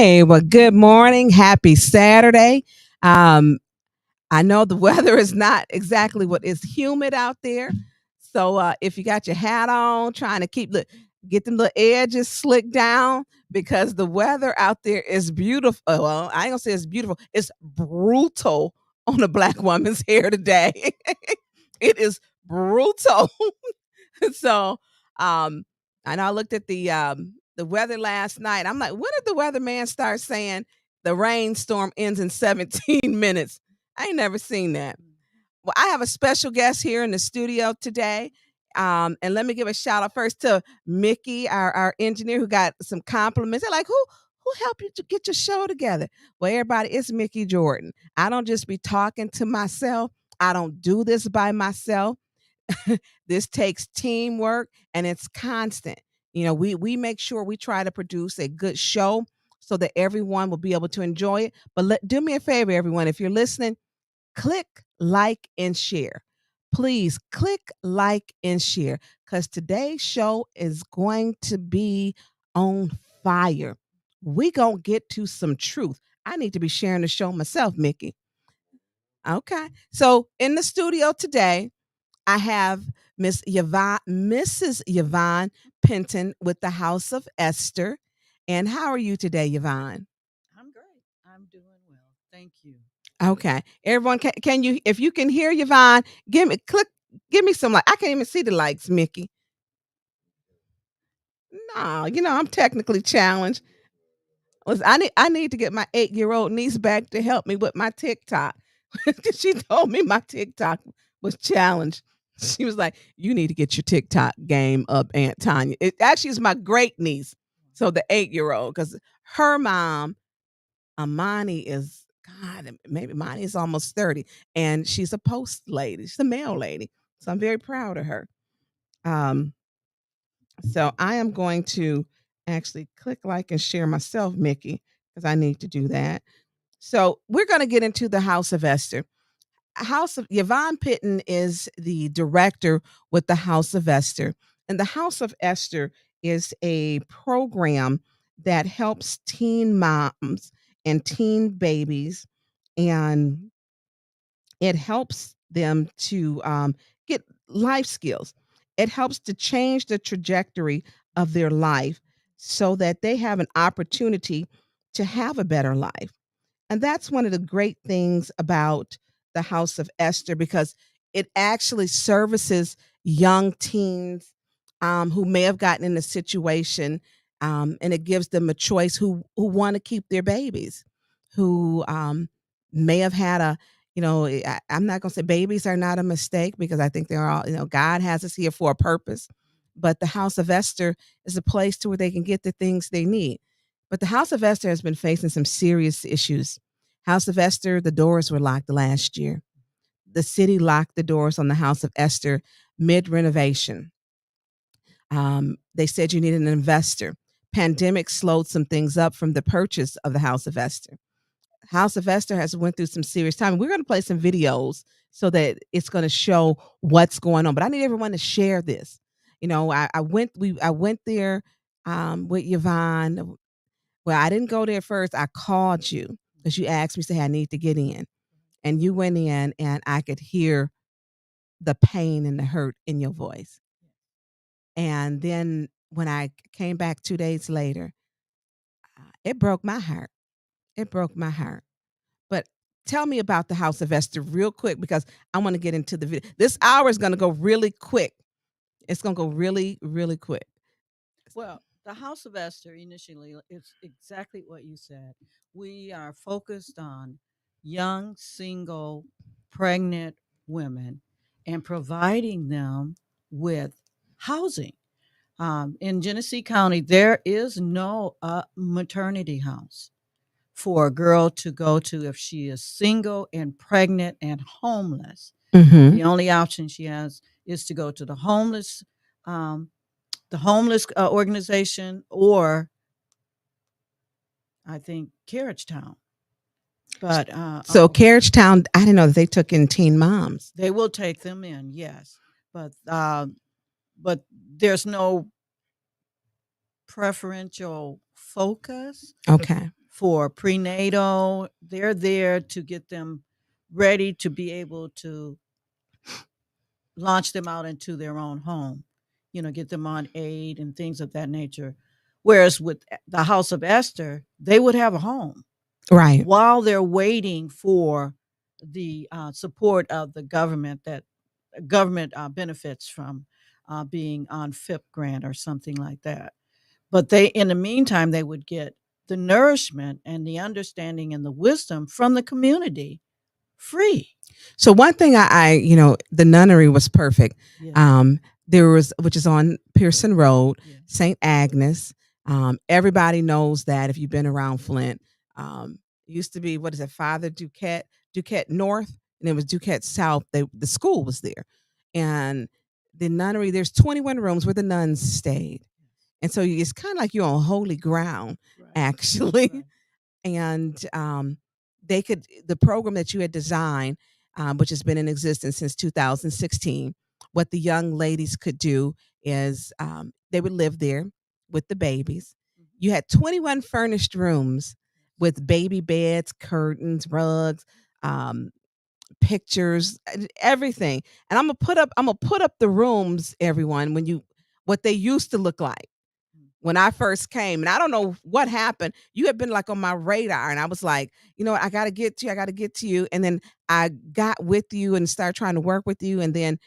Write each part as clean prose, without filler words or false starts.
Hey, well, good morning. Happy Saturday. Um, I know the weather is not exactly what is humid out there. So if you got your hat on, trying to get them little edges slicked down because the weather out there is beautiful. Well, I ain't gonna say it's beautiful. It's brutal on a black woman's hair today. It is brutal. So um I know I looked at the weather last night. I'm like, when did the weatherman start saying the rainstorm ends in 17 minutes? I ain't never seen that. Well, I have a special guest here in the studio today. And let me give a shout out first to Mickey, our engineer, who got some compliments. They're like, who helped you to get your show together? Well, everybody, it's Mickey Jordan. I don't just be talking to myself. I don't do this by myself. This takes teamwork and it's constant. We make sure we try to produce a good show so that everyone will be able to enjoy it. But do me a favor, everyone. If you're listening, click like and share. Please click like and share because today's show is going to be on fire. We gonna get to some truth. I need to be sharing the show myself, Mickey. Okay. So in the studio today, I have Mrs. Yvonne Penton with the House of Esther. And how are you today, Yvonne? I'm great. I'm doing well. Thank you. Okay. Everyone, can you, if you can hear Yvonne, give me some like. I can't even see the likes, Mickey. No, I'm technically challenged. I need to get my 8-year-old niece back to help me with my TikTok. She told me my TikTok was challenged. She was like, "You need to get your TikTok game up, Aunt Tonya." It actually is my great niece, so the 8-year-old, because her mom, Amani, is God, maybe Amani is almost 30, and she's a post lady. She's a mail lady, so I'm very proud of her. Um, so I am going to actually click like and share myself, Mickey, because I need to do that. So we're going to get into the House of Esther. House of Yvonne Pitton is the director with the House of Esther. And the House of Esther is a program that helps teen moms and teen babies, and it helps them to get life skills. It helps to change the trajectory of their life so that they have an opportunity to have a better life. And that's one of the great things about the House of Esther because it actually services young teens who may have gotten in a situation, and it gives them a choice who want to keep their babies, who may have had I'm not going to say babies are not a mistake because I think they're all, God has us here for a purpose. But the House of Esther is a place to where they can get the things they need. But the House of Esther has been facing some serious issues. House of Esther, the doors were locked last year. The city locked the doors on the House of Esther mid renovation. They said you needed an investor. Pandemic slowed some things up from the purchase of the House of Esther. House of Esther has went through some serious time. We're going to play some videos so that it's going to show what's going on. But I need everyone to share this. I went there with Yvonne. Well, I didn't go there first. I called you because you asked me, say, I need to get in. And you went in and I could hear the pain and the hurt in your voice. And then when I came back 2 days later, it broke my heart. It broke my heart. But tell me about the House of Esther real quick because I want to get into the video. This hour is going to go really quick. It's going to go really, really quick. Well, the House of Esther initially, it's exactly what you said. We are focused on young, single, pregnant women and providing them with housing. In Genesee County, there is no maternity house for a girl to go to if she is single and pregnant and homeless. Mm-hmm. The only option she has is to go to um, the homeless organization, or I think Carriage Town. But So Carriage Town, I didn't know that they took in teen moms. they will take them in, yes, but there's no preferential focus Okay. for prenatal. They're there to get them ready to be able to launch them out into their own home, get them on aid and things of that nature. Whereas with the House of Esther, they would have a home Right. while they're waiting for the support of the government, that government benefits from being on FIP grant or something like that. But in the meantime, they would get the nourishment and the understanding and the wisdom from the community free. So one thing the nunnery was perfect. Yeah. There was, which is on Pearson Road, Yeah. St. Agnes. Everybody knows that if you've been around Flint. Used to be, what is it, Father Duquette North, and it was Duquette South. The school was there, and the nunnery. There's 21 rooms where the nuns stayed, and so it's kind of like you're on holy ground, Right. actually. Right. And the program that you had designed, which has been in existence since 2016, what the young ladies could do is they would live there with the babies. You had 21 furnished rooms with baby beds, curtains, rugs, pictures, everything. And I'm gonna put up the rooms, everyone, what they used to look like when I first came. And I don't know what happened. You had been like on my radar, and I was like, I got to get to you. I got to get to you. And then I got with you and started trying to work with you. And then,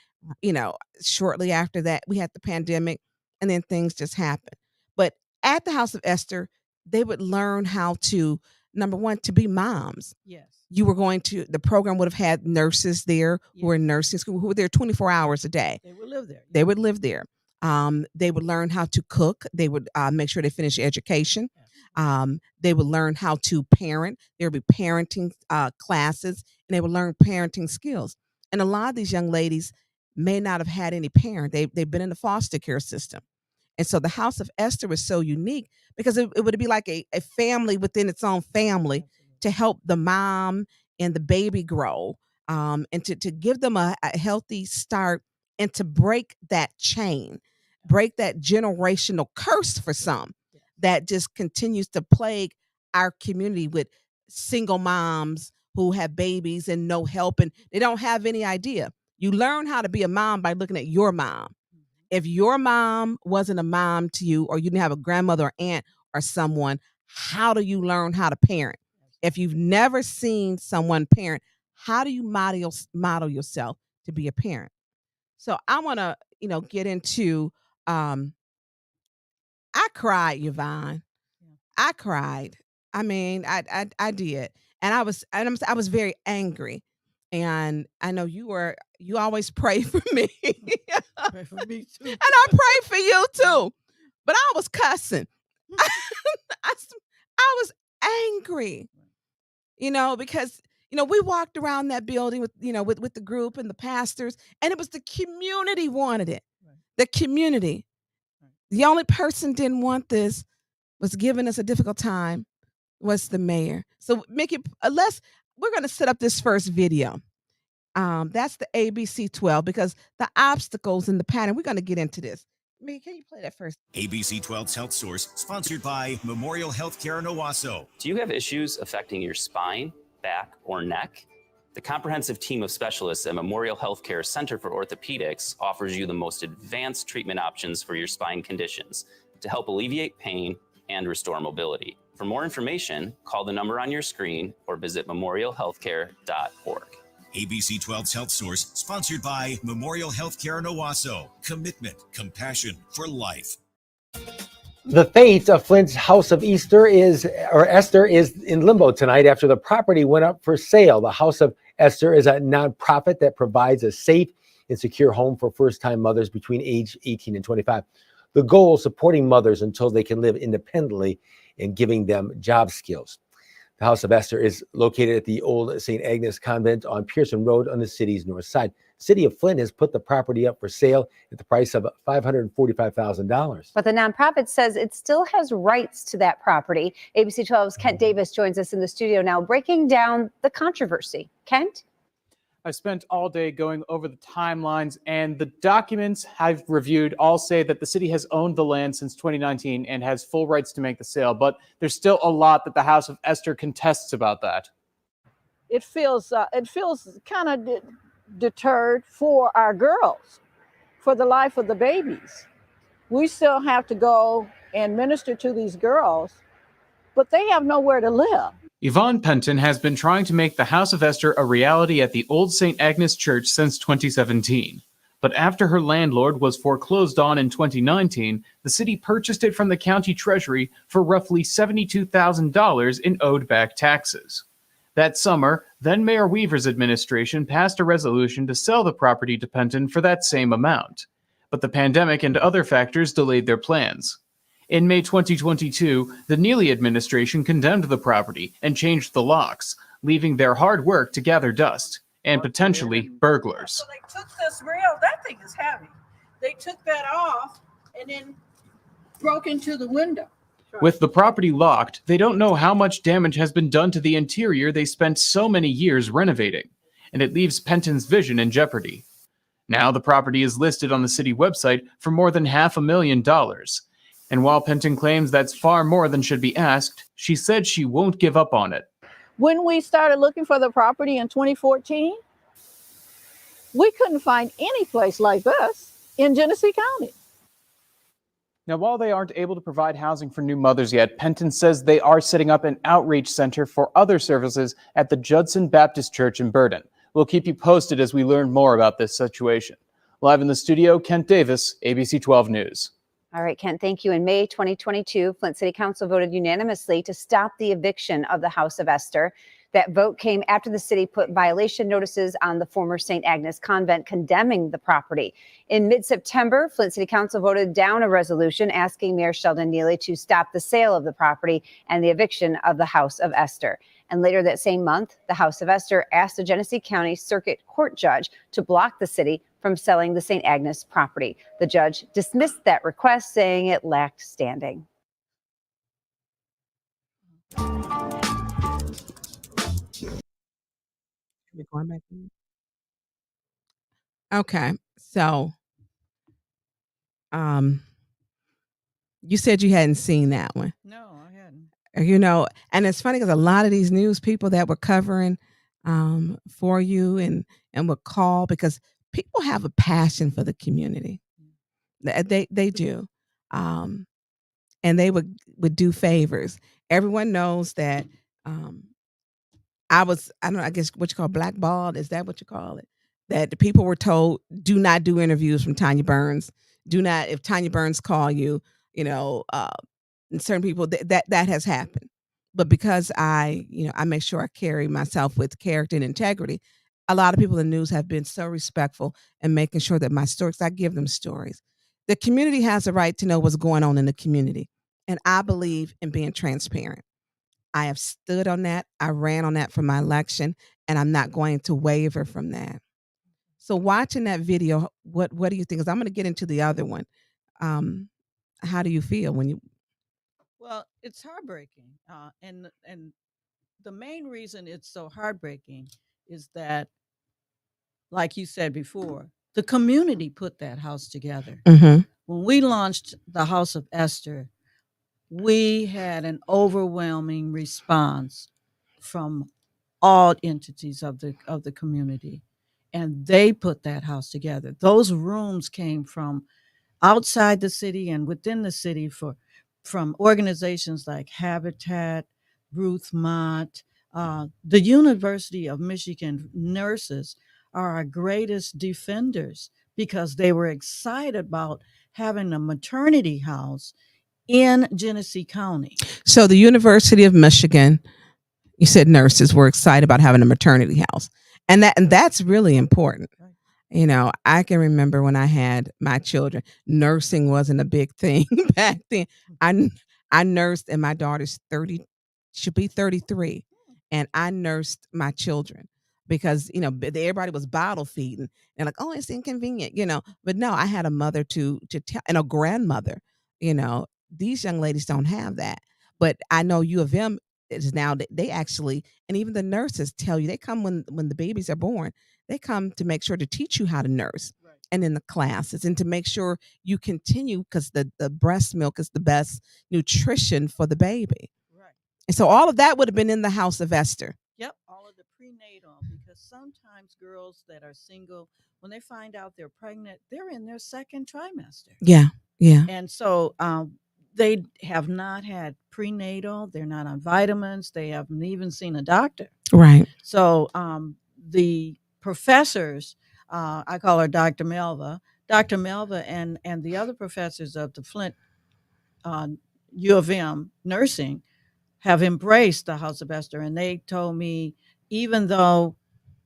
shortly after that, we had the pandemic, and then things just happened. But at the House of Esther, they would learn how to, number one, to be moms. Yes. The program would have had nurses there who were in nursing school, who were there 24 hours a day. They would live there. They would live there. They would learn how to cook. They would make sure they finish education. They would learn how to parent. There would be parenting classes, and they would learn parenting skills. And a lot of these young ladies may not have had any parent. They've been in the foster care system. And so the House of Esther was so unique because it would be like a family within its own family. Absolutely. To help the mom and the baby grow, and to give them a healthy start, and to break that chain, break that generational curse for some that just continues to plague our community with single moms who have babies and no help, and they don't have any idea. You learn how to be a mom by looking at your mom. If your mom wasn't a mom to you, or you didn't have a grandmother or aunt or someone, how do you learn how to parent? If you've never seen someone parent, how do you model yourself to be a parent? So I want to, get into. I cried, Yvonne. I cried. I mean, I did, and I was very angry. And I know you always pray for me. Pray for me too. And I pray for you too. But I was cussing. I was angry, because we walked around that building with the group and the pastors, and it was the community wanted it. Right. The community. Right. The only person didn't want this, was giving us a difficult time, was the mayor. So Mickey, we're going to set up this first video. That's the ABC 12, because the obstacles in the pattern. We're going to get into this. Mickey, can you play that first? ABC 12's Health Source, sponsored by Memorial Healthcare in Owasso. Do you have issues affecting your spine, back, or neck? The comprehensive team of specialists at Memorial Healthcare Center for Orthopedics offers you the most advanced treatment options for your spine conditions to help alleviate pain and restore mobility. For more information, call the number on your screen or visit memorialhealthcare.org. ABC 12's Health Source, sponsored by Memorial Healthcare in Owasso. Commitment, compassion for life. The fate of Flint's House of Esther is in limbo tonight after the property went up for sale. The House of Esther is a nonprofit that provides a safe and secure home for first-time mothers between age 18 and 25. The goal is supporting mothers until they can live independently and giving them job skills. The House of Esther is located at the old St. Agnes Convent on Pearson Road on the city's north side. City of Flint has put the property up for sale at the price of $545,000. But the nonprofit says it still has rights to that property. ABC 12's Kent Davis joins us in the studio now, breaking down the controversy. Kent? I spent all day going over the timelines, and the documents I've reviewed all say that the city has owned the land since 2019 and has full rights to make the sale, but there's still a lot that the House of Esther contests about that. It feels kind of deterred for our girls, for the life of the babies. We still have to go and minister to these girls, but they have nowhere to live. Yvonne Penton has been trying to make the House of Esther a reality at the Old St. Agnes Church since 2017. But after her landlord was foreclosed on in 2019, the city purchased it from the county treasury for roughly $72,000 in owed back taxes. That summer, then Mayor Weaver's administration passed a resolution to sell the property to Penton for that same amount. But the pandemic and other factors delayed their plans. In May 2022, the Neely administration condemned the property and changed the locks, leaving their hard work to gather dust and potentially burglars. So they took this rail, that thing is heavy. They took that off and then broke into the window. With the property locked, they don't know how much damage has been done to the interior they spent so many years renovating, and it leaves Penton's vision in jeopardy. Now the property is listed on the city website for more than $500,000. And while Penton claims that's far more than should be asked, she said she won't give up on it. When we started looking for the property in 2014, we couldn't find any place like this in Genesee County. Now, while they aren't able to provide housing for new mothers yet, Penton says they are setting up an outreach center for other services at the Judson Baptist Church in Burden. We'll keep you posted as we learn more about this situation. Live in the studio, Kent Davis, ABC 12 News. All right, Kent, thank you. In May 2022, Flint City Council voted unanimously to stop the eviction of the House of Esther. That vote came after the city put violation notices on the former St. Agnes convent condemning the property. In mid-September, Flint City Council voted down a resolution asking Mayor Sheldon Neely to stop the sale of the property and the eviction of the House of Esther. And later that same month, the House of Esther asked the Genesee County Circuit Court judge to block the city from selling the St. Agnes property. The judge dismissed that request, saying it lacked standing. We're going back in. Okay, so you said you hadn't seen that one. No, I hadn't. You know, and it's funny because a lot of these news people that were covering for you and would call because people have a passion for the community. They do, and they would do favors. Everyone knows that I don't know, I guess what you call blackballed. Is that what you call it? That the people were told, do not do interviews from Tonya Burns. Do not, if Tonya Burns call you, and certain people that has happened. But because I make sure I carry myself with character and integrity, a lot of people in the news have been so respectful and making sure that my stories, I give them stories. The community has a right to know what's going on in the community. And I believe in being transparent. I have stood on that. I ran on that for my election, and I'm not going to waver from that. So watching that video, what do you think? Because I'm going to get into the other one. How do you feel when you? Well, it's heartbreaking, and the main reason it's so heartbreaking is that, like you said before, the community put that house together. Mm-hmm. When we launched the House of Esther, we had an overwhelming response from all entities of the community, and they put that house together. Those rooms came from outside the city and within the city from organizations like Habitat, Ruth Mott, the University of Michigan nurses are our greatest defenders because they were excited about having a maternity house in Genesee County. So the University of Michigan, you said nurses were excited about having a maternity house, and that's really important. Right. I can remember when I had my children, nursing wasn't a big thing back then. I nursed, and my daughter's 30, should be 33, and I nursed my children because everybody was bottle feeding and like, oh, it's inconvenient, But no, I had a mother to tell, and a grandmother. These young ladies don't have that, but I know U of M is now, they actually, and even the nurses tell you, they come when the babies are born. They come to make sure to teach you how to nurse, Right. and in the classes, and to make sure you continue, because the breast milk is the best nutrition for the baby. Right. And so all of that would have been in the House of Esther. Yep, all of the prenatal, because sometimes girls that are single, when they find out they're pregnant, they're in their second trimester. Yeah. And so they have not had prenatal, they're not on vitamins, they haven't even seen a doctor. Right. So the professors, I call her Dr. Melva, and the other professors of the Flint U of M nursing have embraced the House of Esther. And they told me, even though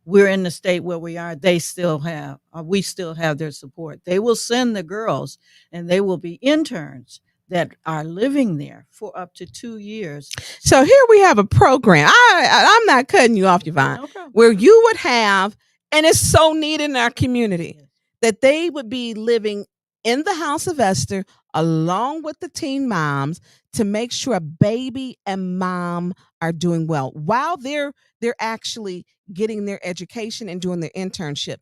we're in the state where we are, we still have their support. They will send the girls, and they will be interns that are living there for up to 2 years. So here we have a program. I'm not cutting you off, Yvonne, No problem. where you would have, and it's so needed in our community, that they would be living in the House of Esther along with the teen moms to make sure baby and mom are doing well while they're actually getting their education and doing their internship.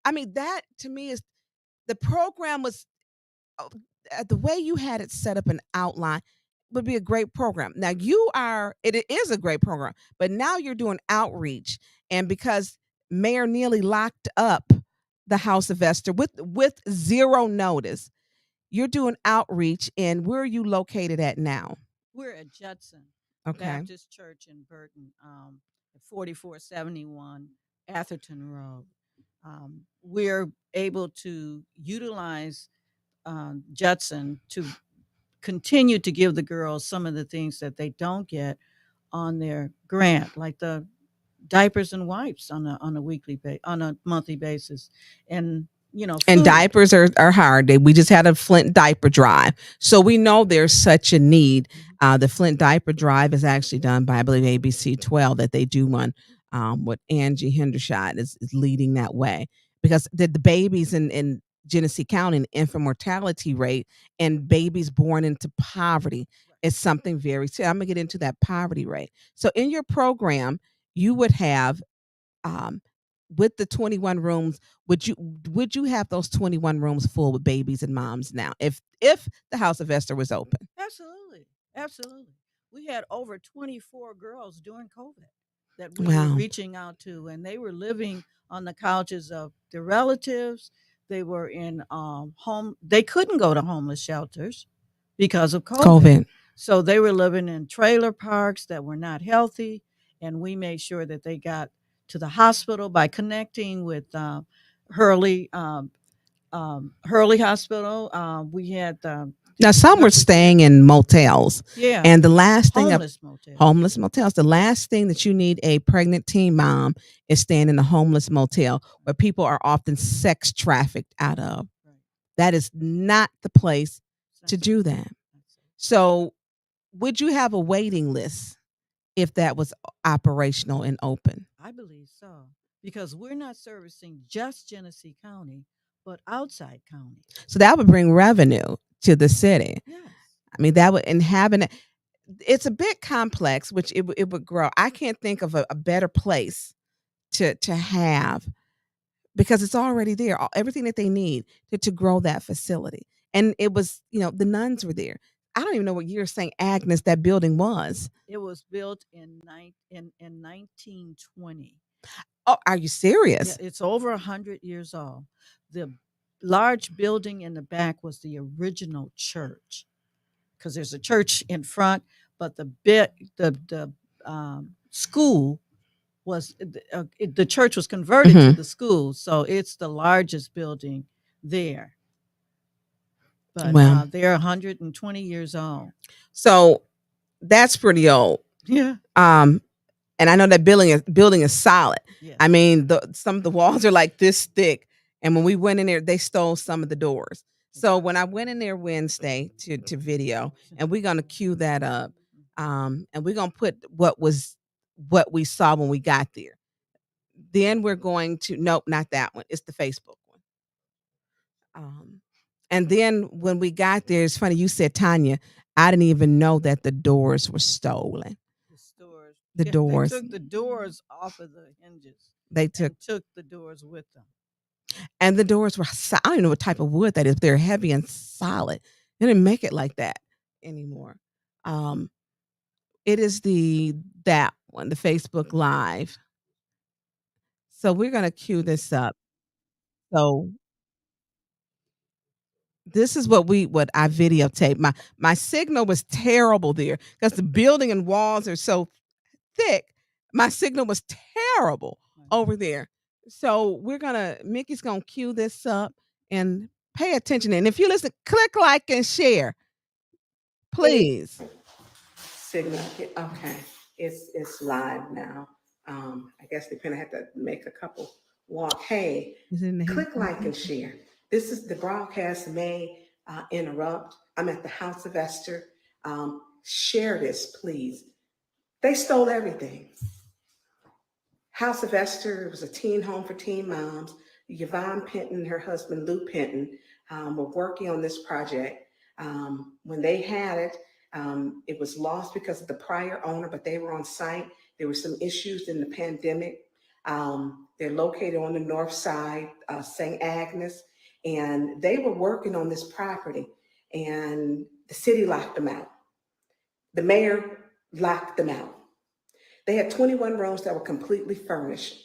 I mean, that to me is, the program was, the way you had it set up and outlined would be a great program. Now it is a great program, but now you're doing outreach, and because Mayor Neely locked up the House of Esther with zero notice, you're doing outreach. And where are you located at now? We're at Judson Okay. Baptist Church in Burton, at 4471 Atherton Road. We're able to utilize Judson to continue to give the girls some of the things that they don't get on their grant, like the diapers and wipes on a monthly basis, and And food. diapers are hard. We just had a Flint diaper drive, so we know there's such a need. The Flint diaper drive is actually done by, I believe, ABC 12, that they do one with Angie Hendershot is leading that way, because the babies in Genesee County, and infant mortality rate and babies born into poverty is something very serious. I'm gonna get into that poverty rate. So in your program, you would have, with the 21 rooms, would you have those 21 rooms full with babies and moms now, if the House of Esther was open? Absolutely. We had over 24 girls during COVID that we Wow. were reaching out to, and they were living on the couches of their relatives. They were in home. They couldn't go to homeless shelters because of COVID. So they were living in trailer parks that were not healthy, and we made sure that they got to the hospital by connecting with Hurley Hospital. We had Now some were staying in motels. Yeah. And the last thing, homeless motels. The last thing that you need a pregnant teen mom is staying in a homeless motel where people are often sex trafficked out of. Right. That is not the place to do that. So would you have a waiting list if that was operational and open? I believe so, because we're not servicing just Genesee County, but outside county. So that would bring revenue to the city. Yes. I mean, that would, and having it, it's a bit complex, which it would grow. I can't think of a better place to have, because it's already there, everything that they need to grow that facility. And it was, the nuns were there. I don't even know what year St. Agnes that building was. It was built in 1920. Oh, are you serious? Yeah, it's over 100 years old. The large building in the back was the original church, because there's a church in front, but the school was the church was converted to the school, so it's the largest building there. But they're 120 years old. So that's pretty old. Yeah. And I know that building is solid. Yes. I mean, some of the walls are like this thick. And when we went in there, they stole some of the doors. So when I went in there Wednesday to video, and we're gonna cue that up, and we're gonna put what we saw when we got there. Then we're going to, nope, not that one. It's the Facebook one. And then when we got there, it's funny, you said, Tonya, I didn't even know that the doors were stolen. The doors. They took the doors off of the hinges. They took the doors with them. and the doors were I don't even know what type of wood that is. They're heavy and solid. They didn't make it like that anymore. It is that one, the Facebook Live. So we're gonna cue this up. So this is what I videotaped. My signal was terrible there because the building and walls are so thick. My signal was terrible over there. So Mickey's gonna cue this up and pay attention. And if you listen, click like and share, please. Signal. Okay, it's live now. I guess they're gonna have to make a couple walk. Hey, click like and share. This is the broadcast may interrupt. I'm at the House of Esther. Share this, please. They stole everything. House of Esther was a teen home for teen moms. Yvonne Penton and her husband Lou Penton were working on this project. When they had it, it was lost because of the prior owner, but they were on site. There were some issues in the pandemic. They're located on the north side, St. Agnes, and they were working on this property, and the city locked them out. The mayor locked them out. They had 21 rooms that were completely furnished,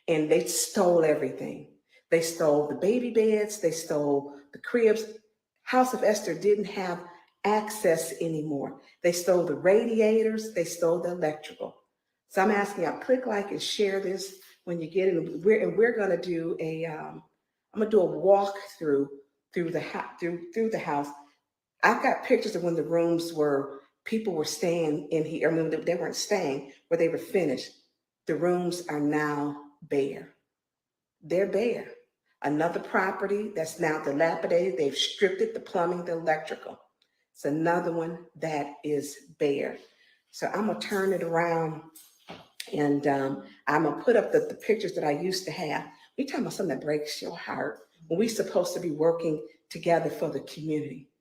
and they stole everything. They stole the baby beds, they stole the cribs. House of Esther didn't have access anymore. They stole the radiators, they stole the electrical. So I'm asking y'all, click like and share this when you get in. We're gonna do I'm gonna do a walkthrough through the house. I've got pictures of when the rooms were, people were staying in here. I mean, they weren't staying, where they were finished. The rooms are now bare. They're bare. Another property that's now dilapidated. They've stripped it, the plumbing, the electrical. It's another one that is bare. So I'm gonna turn it around, and I'm gonna put up the pictures that I used to have. We're talking about something that breaks your heart when we're supposed to be working together for the community.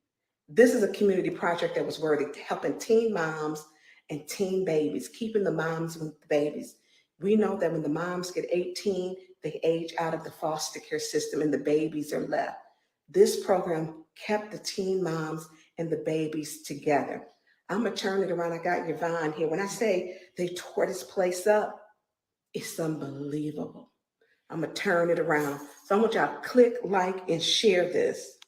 This is a community project that was worthy, helping teen moms and teen babies, keeping the moms with the babies. We know that when the moms get 18, they age out of the foster care system and the babies are left. This program kept the teen moms and the babies together. I'm gonna turn it around. I got Yvonne here. When I say they tore this place up, it's unbelievable. I'm gonna turn it around. So I want y'all to click like and share this.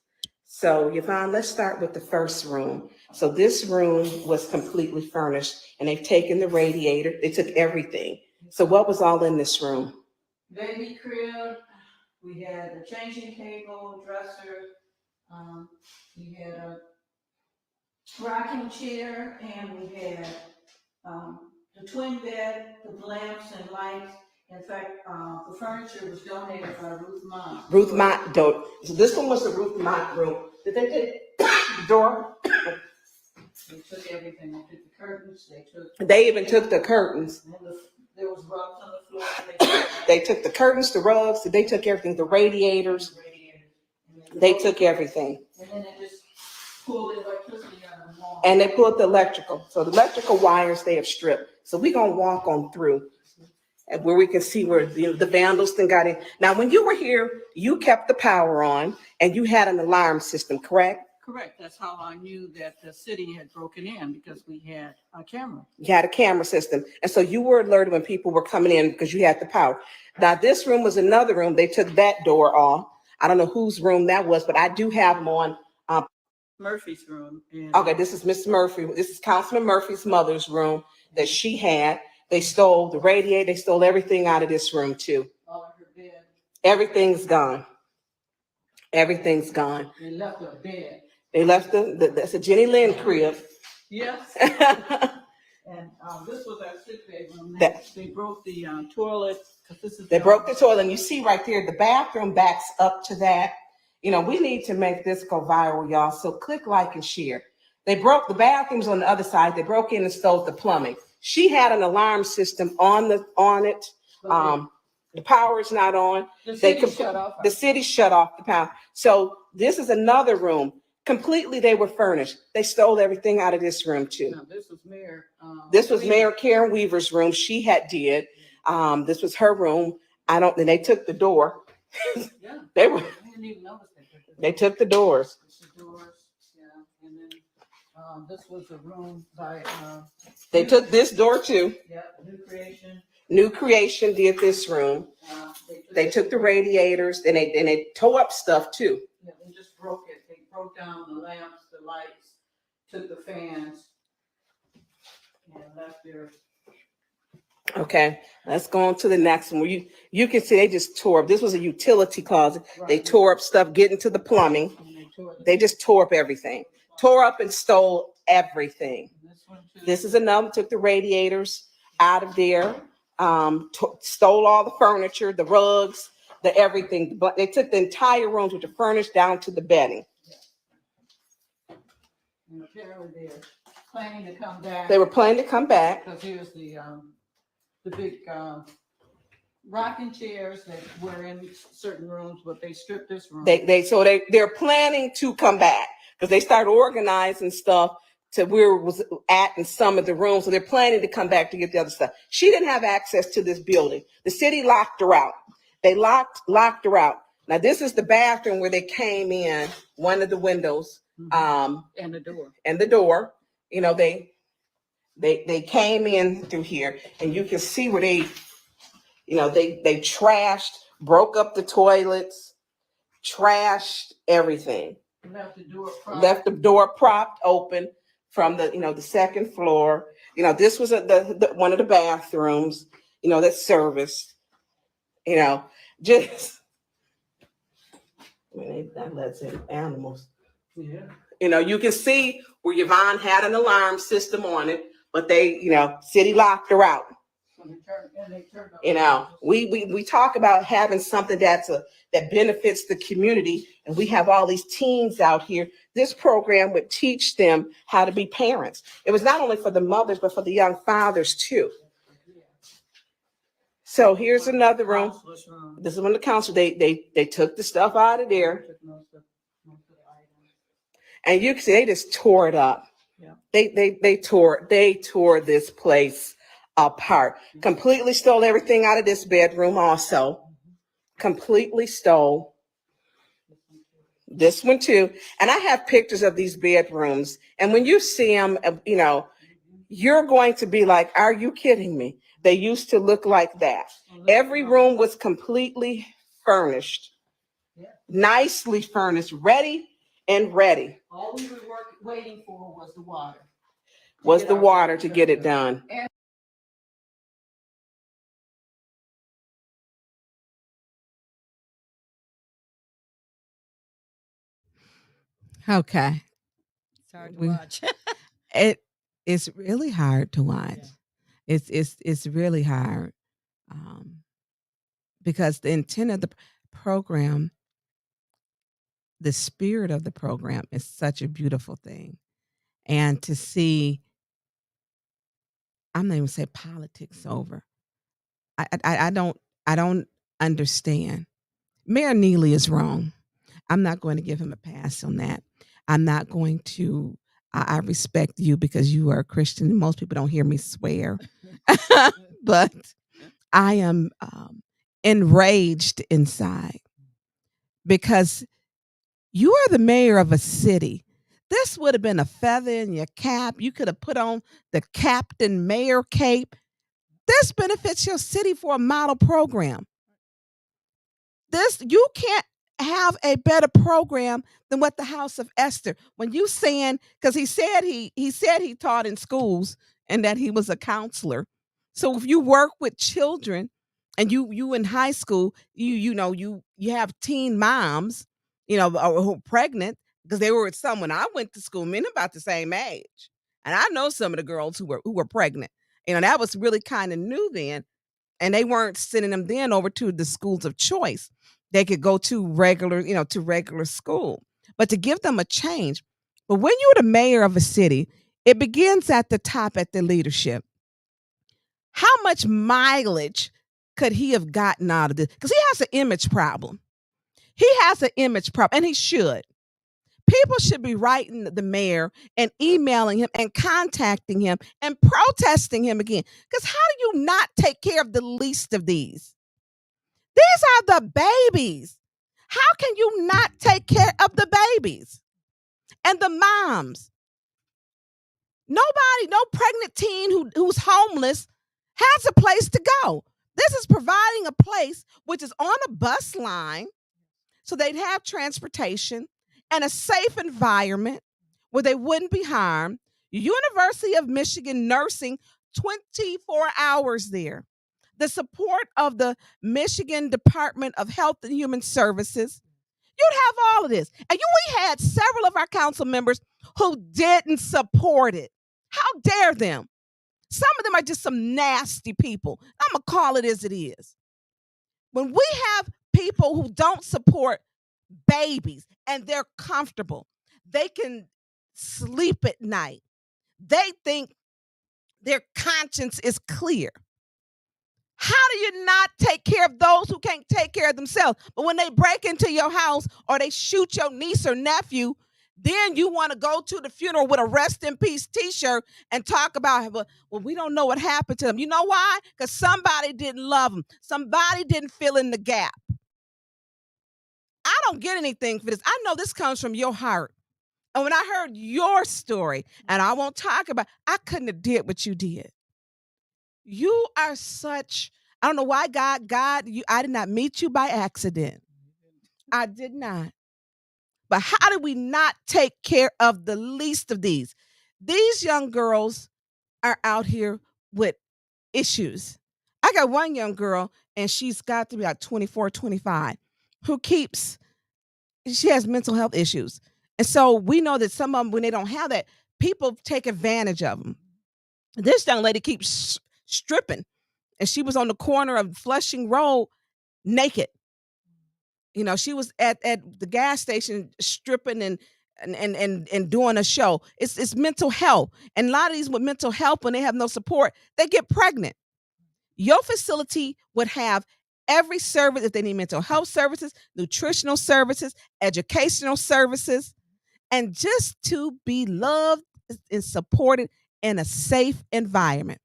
So Yvonne, let's start with the first room. So this room was completely furnished, and they've taken the radiator, they took everything. So what was all in this room? Baby crib, we had a changing table, dresser, we had a rocking chair, and we had the twin bed, the lamps and lights. In fact, the furniture was donated by Ruth Mott. Ruth Mott, so this one was the Ruth Mott room. Did they take the door? They took everything. They took the curtains. They even took the curtains. There was rugs on the floor. They took the curtains, the rugs. They took everything. The radiators. They took everything. And then they just pulled the electricity out of the wall. And they pulled the electrical. So the electrical wires they have stripped. So we're gonna walk on through, and where we can see where the vandals then got in. Now, when you were here, you kept the power on and you had an alarm system, correct? Correct. That's how I knew that the city had broken in, because we had a camera. You had a camera system. And so you were alerted when people were coming in because you had the power. Now, this room was another room. They took that door off. I don't know whose room that was, but I do have them on. Murphy's room. Okay, this is Miss Murphy. This is Councilman Murphy's mother's room that she had. They stole the radiator. They stole everything out of this room too. All of her bed. Everything's gone. Everything's gone. They left her bed. They left that's a Jenny Lynn crib. Yes. And this was our sick bedroom. That- They broke the toilet. They broke the toilet, and you see right there, the bathroom backs up to that. You know, we need to make this go viral, y'all. So click like and share. They broke the bathrooms on the other side. They broke in and stole the plumbing. She had an alarm system on it. The power is not on. The city shut off. The city shut off the power. So this is another room. Completely, they were furnished. They stole everything out of this room too. No, this was Mayor. This was Mayor Karen Weaver's room. She had did. This was her room. And they took the door. Yeah. They were, I didn't even notice they took the doors. the doors, yeah, and then this was a room by They took this door too. yeah, New Creation. New Creation did this room. They took the radiators and they tore up stuff too. Yeah, they just broke it. They broke down the lamps, the lights, took the fans, and left their. Okay, let's go on to the next one. Where you can see they just tore up. This was a utility closet. Right. They tore up stuff, getting to the plumbing. They just tore up everything. Tore up and stole everything. This is another, took the radiators out of there, stole all the furniture, the rugs, the everything. But they took the entire rooms with the furnished down to the bedding. And apparently they're planning to come back. They were planning to come back. Because here's the big rocking chairs that were in certain rooms, but they stripped this room. They're planning to come back because they started organizing stuff to where it was at in some of the rooms. So they're planning to come back to get the other stuff. She didn't have access to this building. The city locked her out. They locked her out. Now this is the bathroom where they came in, one of the windows, and the door. You know, they came in through here, and you can see where they trashed, broke up the toilets, trashed everything. Left the door propped open from the second floor. This was the one of the bathrooms, that serviced, just that lets in animals. Yeah. You can see where Yvonne had an alarm system on it, but they, city locked her out. We talk about having something that benefits the community, and we have all these teens out here. This program would teach them how to be parents. It was not only for the mothers, but for the young fathers too. So here's another room. This is one of the counselors. They took the stuff out of there, and you can see they just tore it up. Yeah. They tore this place apart. Completely stole everything out of this bedroom also. Completely stole this one too. And I have pictures of these bedrooms. And when you see them, you're going to be like, are you kidding me? They used to look like that. Every room was completely furnished, nicely furnished, ready. All we were waiting for was the water. To get it done. Okay. It's hard to watch. It's really hard to watch. Yeah. It's really hard because the intent of the program, the spirit of the program, is such a beautiful thing, and to see, I'm not even say politics over. I don't understand. Mayor Neely is wrong. I'm not going to give him a pass on that. I'm not going to. I respect you because you are a Christian. Most people don't hear me swear, but I am enraged inside because you are the mayor of a city. This would have been a feather in your cap. You could have put on the captain mayor cape. This benefits your city for a model program. You can't have a better program than what the House of Esther. When you saying, because he said he taught in schools and that he was a counselor. So if you work with children and you in high school, you have teen moms, who are pregnant because they were with someone. I went to school, men about the same age, and I know some of the girls who were pregnant. That was really kind of new then. And they weren't sending them then over to the schools of choice. They could go to regular school, but to give them a change. But when you're the mayor of a city, it begins at the top, at the leadership. How much mileage could he have gotten out of this? Because he has an image problem. And he should. People should be writing the mayor and emailing him and contacting him and protesting him again. Because how do you not take care of the least of these? These are the babies. How can you not take care of the babies and the moms? Nobody, no pregnant teen who's homeless has a place to go. This is providing a place which is on a bus line so they'd have transportation and a safe environment where they wouldn't be harmed. University of Michigan nursing 24 hours there. The support of the Michigan Department of Health and Human Services. You'd have all of this. And we had several of our council members who didn't support it. How dare them? Some of them are just some nasty people. I'm going to call it as it is. When we have people who don't support babies and they're comfortable, they can sleep at night. They think their conscience is clear. How do you not take care of those who can't take care of themselves? But when they break into your house or they shoot your niece or nephew, then you want to go to the funeral with a rest in peace t-shirt and talk about, well, we don't know what happened to them. You know why? Because somebody didn't love them. Somebody didn't fill in the gap. I don't get anything for this. I know this comes from your heart. And when I heard your story, and I won't talk about, I couldn't have did what you did. You are such, I don't know why I did not meet you by accident. I did not. But how do we not take care of the least of these? These young girls are out here with issues. I got one young girl, and she's got to be like 24, 25, who she has mental health issues. And so we know that some of them, when they don't have that, people take advantage of them. This young lady keeps stripping, and she was on the corner of Flushing Road naked. You know, she was at the gas station stripping and doing a show. It's mental health. And a lot of these with mental health, when they have no support, they get pregnant. Your facility would have every service if they need mental health services, nutritional services, educational services, and just to be loved and supported in a safe environment.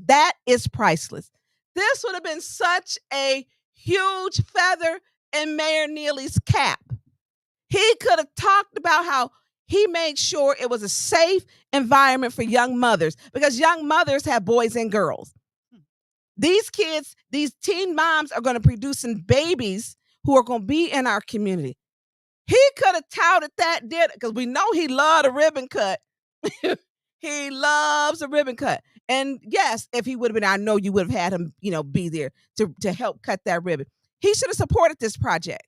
That is priceless. This would have been such a huge feather in Mayor Neely's cap. He could have talked about how he made sure it was a safe environment for young mothers, because young mothers have boys and girls. These kids, these teen moms are going to be producing babies who are going to be in our community. He could have touted that, because we know he loved a ribbon cut. He loves a ribbon cut. And yes, if he would have been, I know you would have had him, be there to help cut that ribbon. He should have supported this project.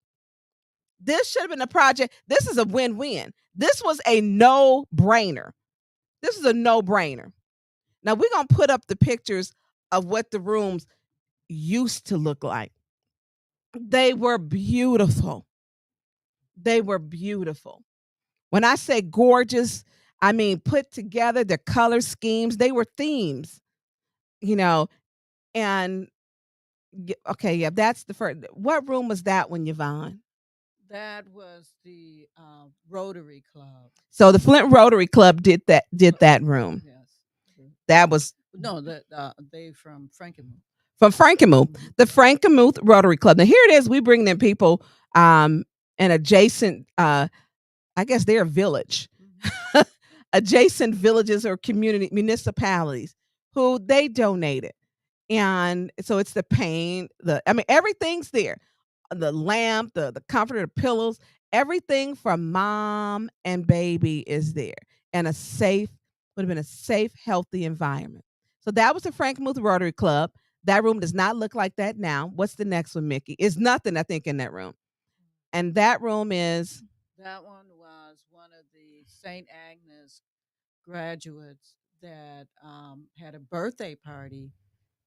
This should have been a project. This is a win-win. This was a no-brainer. This is a no-brainer. Now we're going to put up the pictures of what the rooms used to look like. They were beautiful. They were beautiful. When I say gorgeous, I mean put together, the color schemes, they were themes, and okay, yeah, that's the first. What room was that one, Yvonne? That was the Rotary Club. So the Flint Rotary Club did that room. Yes. That was they from Frankenmuth. From Frankenmuth, the Frankenmuth Rotary Club. Now here it is. We bring in people in adjacent. I guess they're a village, adjacent villages or community municipalities who they donated, and so it's the paint. Everything's there. The lamp, the comforter, the pillows, everything from mom and baby is there, and would have been a safe, healthy environment. So that was the Frankenmuth Rotary Club. That room does not look like that now. What's the next one, Mickey? It's nothing, I think, in that room. And that room is? That one was one of the St. Agnes graduates that had a birthday party,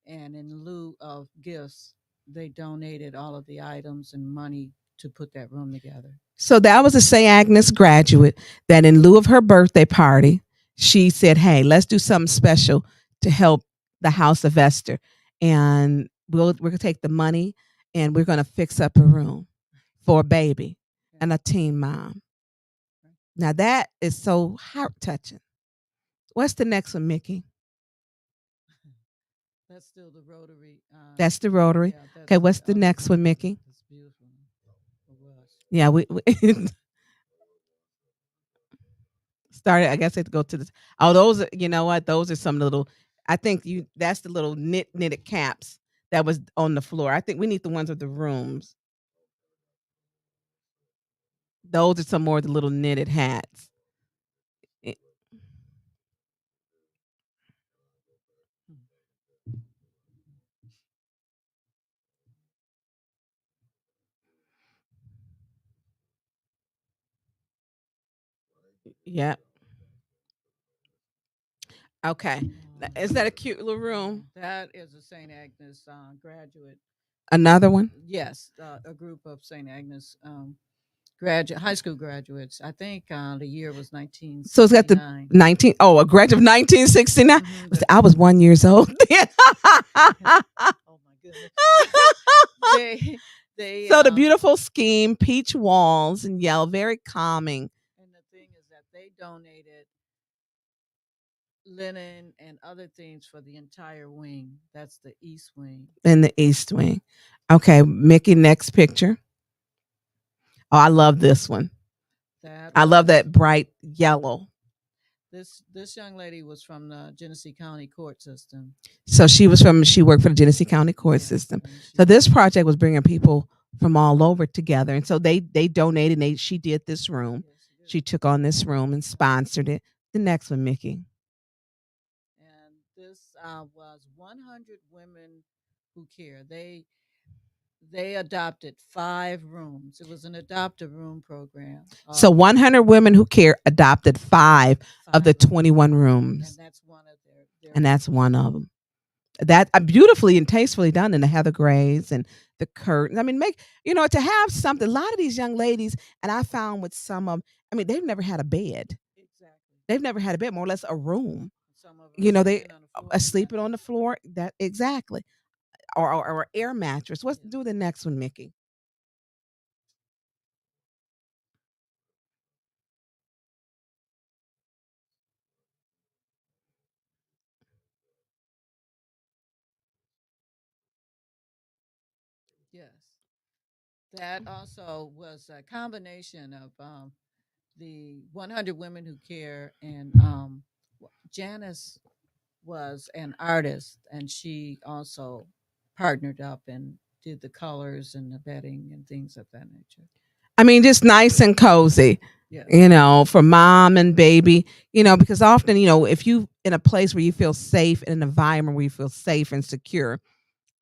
and in lieu of gifts, they donated all of the items and money to put that room together. So that was a St. Agnes graduate that in lieu of her birthday party, she said, hey, let's do something special to help the House of Esther. And we're going to take the money and we're going to fix up a room for a baby and a teen mom. Now that is so heart touching. What's the next one, Mickey? That's still the Rotary. That's the Rotary. Yeah, Okay, what's the next one, Mickey? That's beautiful. It was. Yeah, we started. I guess I have to go to the. Oh, those are. You know what? Those are some little. I think you. That's the little knitted caps that was on the floor. I think we need the ones with the rooms. Those are some more of the little knitted hats. It- yeah. Okay. Is that a cute little room? That is a St. Agnes graduate. Another one. Yes, a group of St. Agnes graduate high school graduates. I think the year was 1969. So it's got the 19. Oh, a graduate of 1969. I was 1 year old then. Oh my goodness. they So the beautiful scheme, peach walls and yellow, very calming. And the thing is that they donated linen and other things for the entire wing. That's the east wing. In the east wing. Okay, Mickey, next picture. Oh, I love this one. I love that bright yellow. This young lady was from the Genesee County court system. So she worked for the Genesee County court system. So this project was bringing people from all over together. And so they donated and she did this room. She took on this room and sponsored it. The next one, Mickey. And this was 100 women who care. They adopted 5 rooms. It was an adoptive room program. So 100 women who care adopted 5 of the 21 rooms. And that's one of their and that's one of them. That beautifully and tastefully done in the heather grays and the curtains. I mean, to have something. A lot of these young ladies, and I found with some of them, I mean, they've never had a bed. Exactly. They've never had a bed, more or less a room. Some of them They are sleeping on the floor. That exactly. Or air mattress. Let's do the next one, Mickey. Yes. That also was a combination of the 100 Women Who Care, and Janice was an artist, and she also partnered up and did the colors and the bedding and things of that nature. I mean, just nice and cozy. Yes. For mom and baby, because often, if you in a place where you feel safe, in an environment where you feel safe and secure,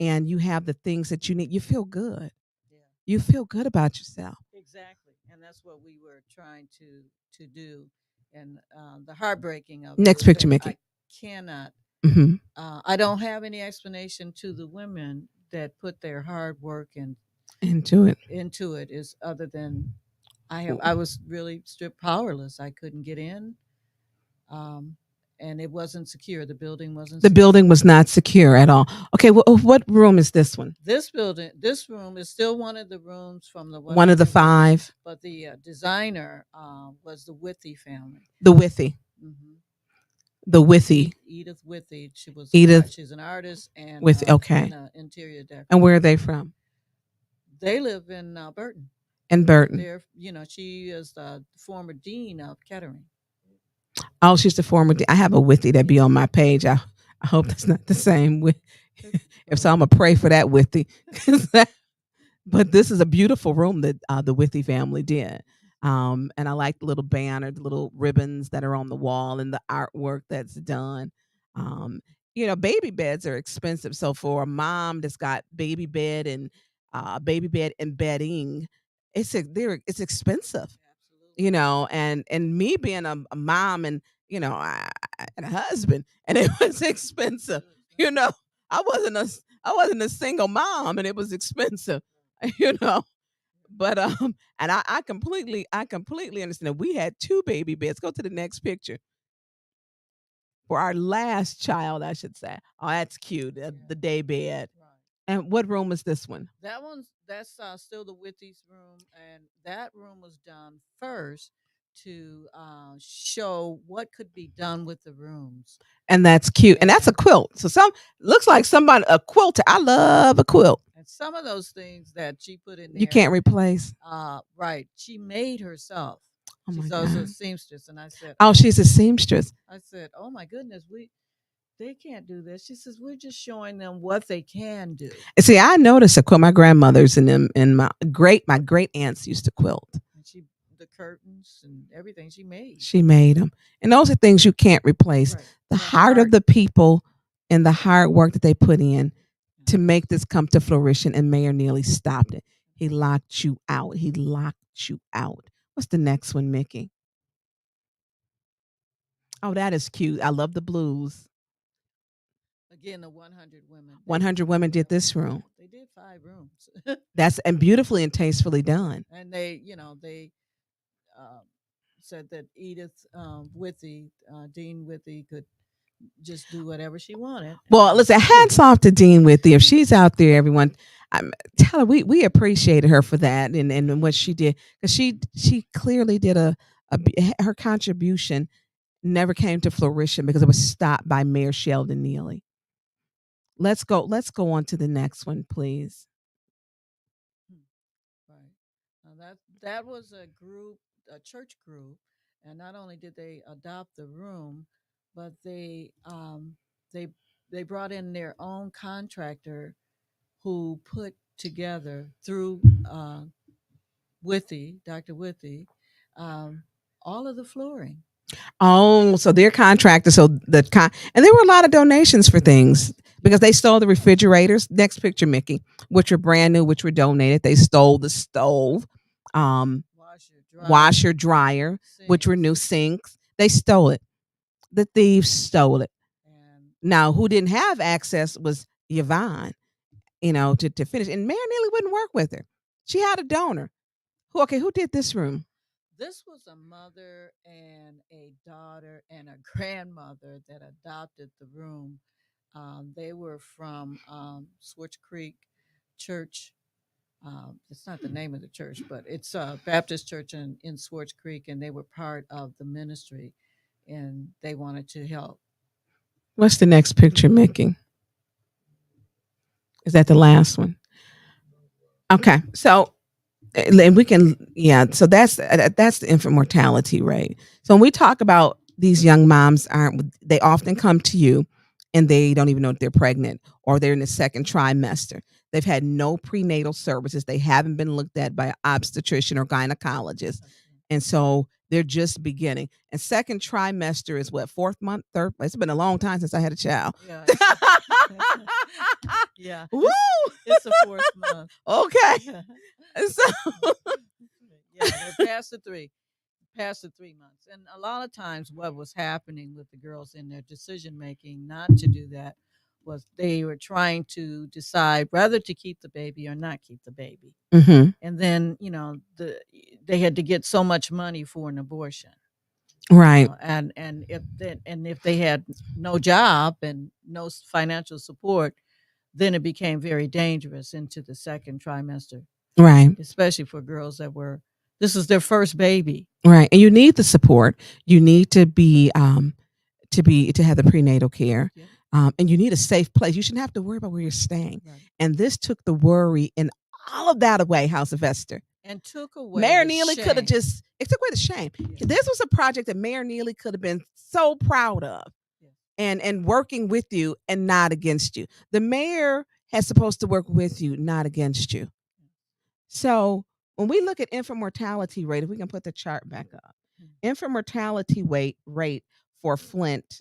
and you have the things that you need, you feel good. Yeah. You feel good about yourself. Exactly. And that's what we were trying to do. And the heartbreaking of Next it is picture, that Mickey. I cannot, Mhm. I don't have any explanation to the women that put their hard work Into it. is other than I was really stripped powerless. I couldn't get in. And it wasn't secure. The building wasn't The secure. building was not secure at all. Okay, what room is this one? This room is still one of the rooms from the One of the 5. But the designer was the Withy family. The Withy. Mm-hmm. The Withy. Edith Withy. She's an artist and Withy. Okay. an interior decorator. And where are they from? They live in Burton. In Burton. She is the former dean of Kettering. Oh, she's the former. I have a Withy that be on my page. I hope that's not the same. If so, I'm gonna pray for that Withy. But this is a beautiful room that the Withy family did. And I like the little banner, the little ribbons that are on the wall, and the artwork that's done. Baby beds are expensive. So for a mom that's got baby bed and bedding, it's expensive. And me being a mom and and a husband, and it was expensive. I wasn't a single mom, and it was expensive. But and I completely understand. We had 2 baby beds. Go to the next picture. For our last child, I should say. Oh, that's cute. The day bed. Right. And what room is this one? That's still the Withy's room, and that room was done first to show what could be done with the rooms. And that's cute. And that's a quilt. So looks like somebody, a quilter. I love a quilt. And some of those things that she put in there, You can't replace. Right. She made herself. Oh my She's also a God. seamstress. And I said, Oh, she's a seamstress. I said, oh my goodness, they can't do this. She says, we're just showing them what they can do. See, I noticed a quilt. My grandmothers and my great aunts used to quilt. And the curtains and everything she made. She made them. And those are things you can't replace. Right. The heart of the people and the hard work that they put in to make this come to fruition, and Mayor Neely stopped it. He locked you out. He locked you out. What's the next one, Mickey? Oh, that is cute. I love the blues. Again, the 100 women. 100 women did this room. They did 5 rooms. That's and beautifully and tastefully done. And they said that Edith Withy, Dean Withy, could just do whatever she wanted. Well, listen, hats off to Dean Withy. If she's out there, everyone, tell her we appreciated her for that and what she did, because she clearly did her contribution never came to fruition because it was stopped by Mayor Sheldon Neely. Let's go on to the next one, please. Right. Now that was a church group, and not only did they adopt the room, but they brought in their own contractor who put together through Withy, Dr. Withy, all of the flooring. Oh, so they're contractors. So and there were a lot of donations for things because they stole the refrigerators. Next picture, Mickey, which were brand new, which were donated. They stole the stove, washer, dryer, sinks. Which were new sinks. They stole it. The thieves stole it. Now, who didn't have access was Yvonne, to finish. And Mayor Neely wouldn't work with her. She had a donor. Who did this room? This was a mother and a daughter and a grandmother that adopted the room. They were from Switch Creek Church. It's not the name of the church, but it's a Baptist church in Switch Creek, and they were part of the ministry, and they wanted to help. What's the next picture, Mickey? Is that the last one? Okay, so and we can, so that's the infant mortality rate. So when we talk about these young moms, they often come to you and they don't even know if they're pregnant or they're in the second trimester. They've had no prenatal services. They haven't been looked at by an obstetrician or gynecologist. And so they're just beginning. And second trimester is what, 4th month, 3rd? It's been a long time since I had a child. Yeah. Yeah. Woo! It's the 4th month. Okay. Yeah. So they're past the 3 months. And a lot of times what was happening with the girls in their decision making not to do that was they were trying to decide whether to keep the baby or not keep the baby. Mm-hmm. And then, they had to get so much money for an abortion. Right. And if they had no job and no financial support, then it became very dangerous into the second trimester. Right. Especially for girls this is their first baby. Right. And you need the support. You need to be to have the prenatal care. Yeah. And you need a safe place. You shouldn't have to worry about where you're staying. Right. And this took the worry and all of that away, House of Esther. And took away Mayor Neely could have it took away the shame. Yeah. This was a project that Mayor Neely could have been so proud of. Yeah. And working with you and not against you. The mayor has supposed to work with you, not against you. So when we look at infant mortality rate, if we can put the chart back up, infant mortality rate for Flint,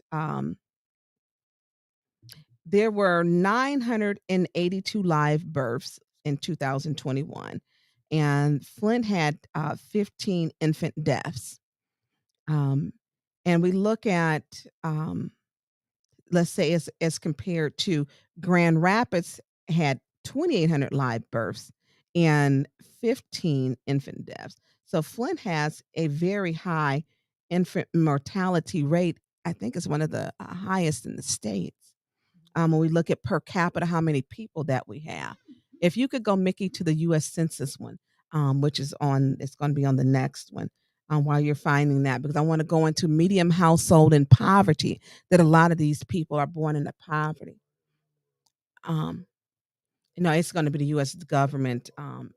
there were 982 live births in 2021, and Flint had 15 infant deaths. And we look at, let's say, as compared to Grand Rapids had 2,800 live births and 15 infant deaths. So Flint has a very high infant mortality rate. I think it's one of the highest in the states. When we look at per capita, how many people that we have. If you could go, Mickey, to the U.S. Census one, which is it's going to be on the next one. while you're finding that, because I want to go into medium household and poverty, that a lot of these people are born into poverty. Um, it's going to be the U.S. government.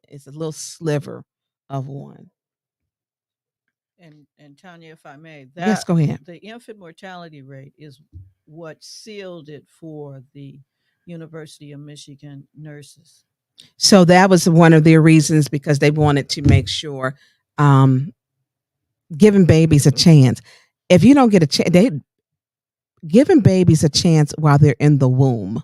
It's a little sliver of one. And Tonya, if I may, Yes, go ahead. the infant mortality rate is what sealed it for the University of Michigan nurses. So that was one of their reasons, because they wanted to make sure giving babies a chance. If you don't get a chance, they giving babies a chance while they're in the womb.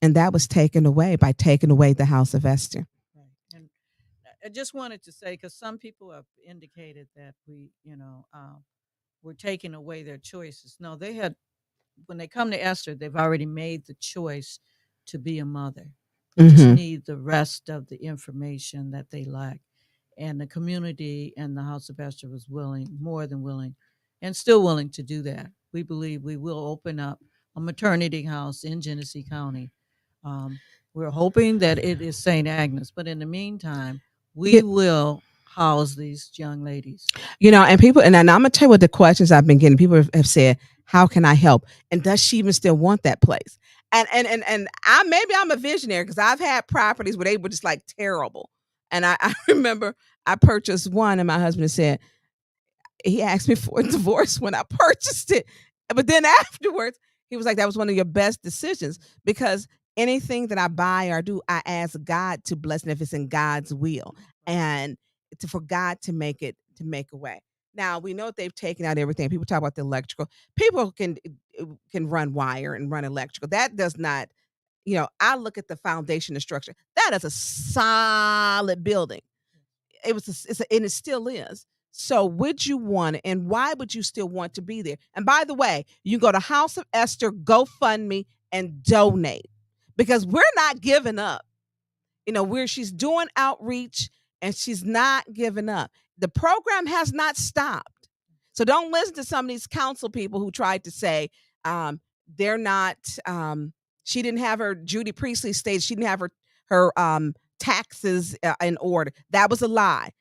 And that was taken away by taking away the House of Esther. Right. And I just wanted to say, because some people have indicated that we're taking away their choices. No, they had, when they come to Esther, they've already made the choice to be a mother. They just need the rest of the information that they lack. And the community and the House of Esther was willing, more than willing, and still willing to do that. We believe we will open up a maternity house in Genesee County. We're hoping that it is St. Agnes, but in the meantime, we will house these young ladies. And people, and I'm gonna tell you what the questions I've been getting. People have said, "How can I help?" And does she even still want that place? And maybe I'm a visionary, because I've had properties where they were just like terrible. And I remember I purchased one, and my husband said, he asked me for a divorce when I purchased it. But then afterwards, he was like, that was one of your best decisions, because anything that I buy or do, I ask God to bless it if it's in God's will, and for God to make a way. Now, we know that they've taken out everything. People talk about the electrical. People can run wire and run electrical. That does not, I look at the foundation, the structure. That is a solid building. And it still is. So would you want it, and why would you still want to be there? And by the way, you go to House of Esther, GoFundMe, and donate, because we're not giving up. She's doing outreach, and she's not giving up. The program has not stopped. So don't listen to some of these council people who tried to say they're not. She didn't have her, Judy Priestley stated she didn't have her taxes in order. That was a lie.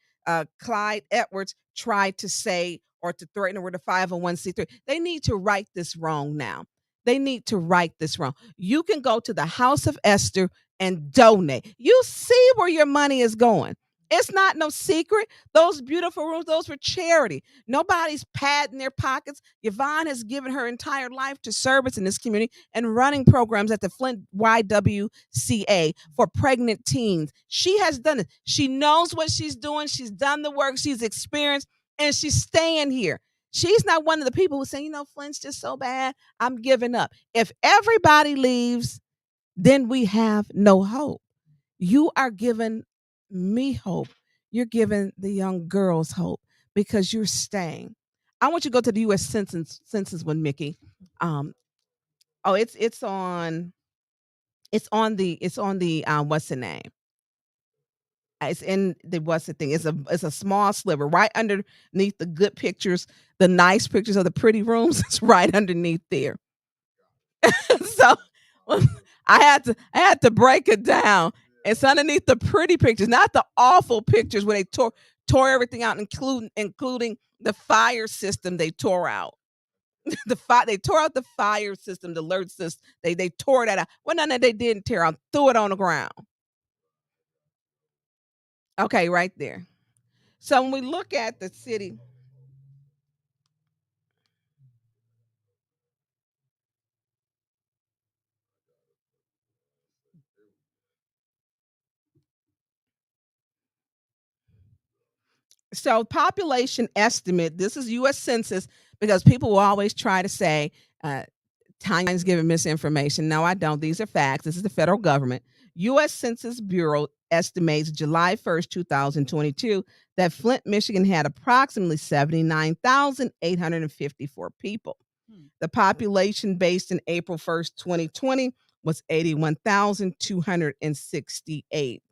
Clyde Edwards tried to say, or to threaten her with a 501c3. They need to right this wrong now. They need to right this wrong. You can go to the House of Esther and donate. You see where your money is going. It's not no secret. Those beautiful rooms, those were charity. Nobody's padding their pockets. Yvonne has given her entire life to service in this community and running programs at the Flint YWCA for pregnant teens. She has done it. She knows what she's doing. She's done the work. She's experienced, and she's staying here. She's not one of the people who say, Flint's just so bad, I'm giving up. If everybody leaves, then we have no hope. You are giving me hope. You're giving the young girls hope, because you're staying. I want you to go to the U.S. Census one, Mickey. It's on the what's the name? It's in the what's the thing? It's a small sliver right underneath the good pictures, the nice pictures of the pretty rooms. It's right underneath there. So I had to break it down. It's underneath the pretty pictures, not the awful pictures where they tore everything out, including the fire system they tore out. They tore out the fire system, the alert system. They tore that out. Well, no, they didn't tear out. Threw it on the ground. Okay, right there. So when we look at the city, so population estimate, this is U.S. Census, because people will always try to say Tanya's giving misinformation. No, I don't. These are facts. This is the federal government. U.S. Census Bureau estimates July 1st, 2022, that Flint, Michigan had approximately 79,854 people. The population based in April 1st, 2020 was 81,268.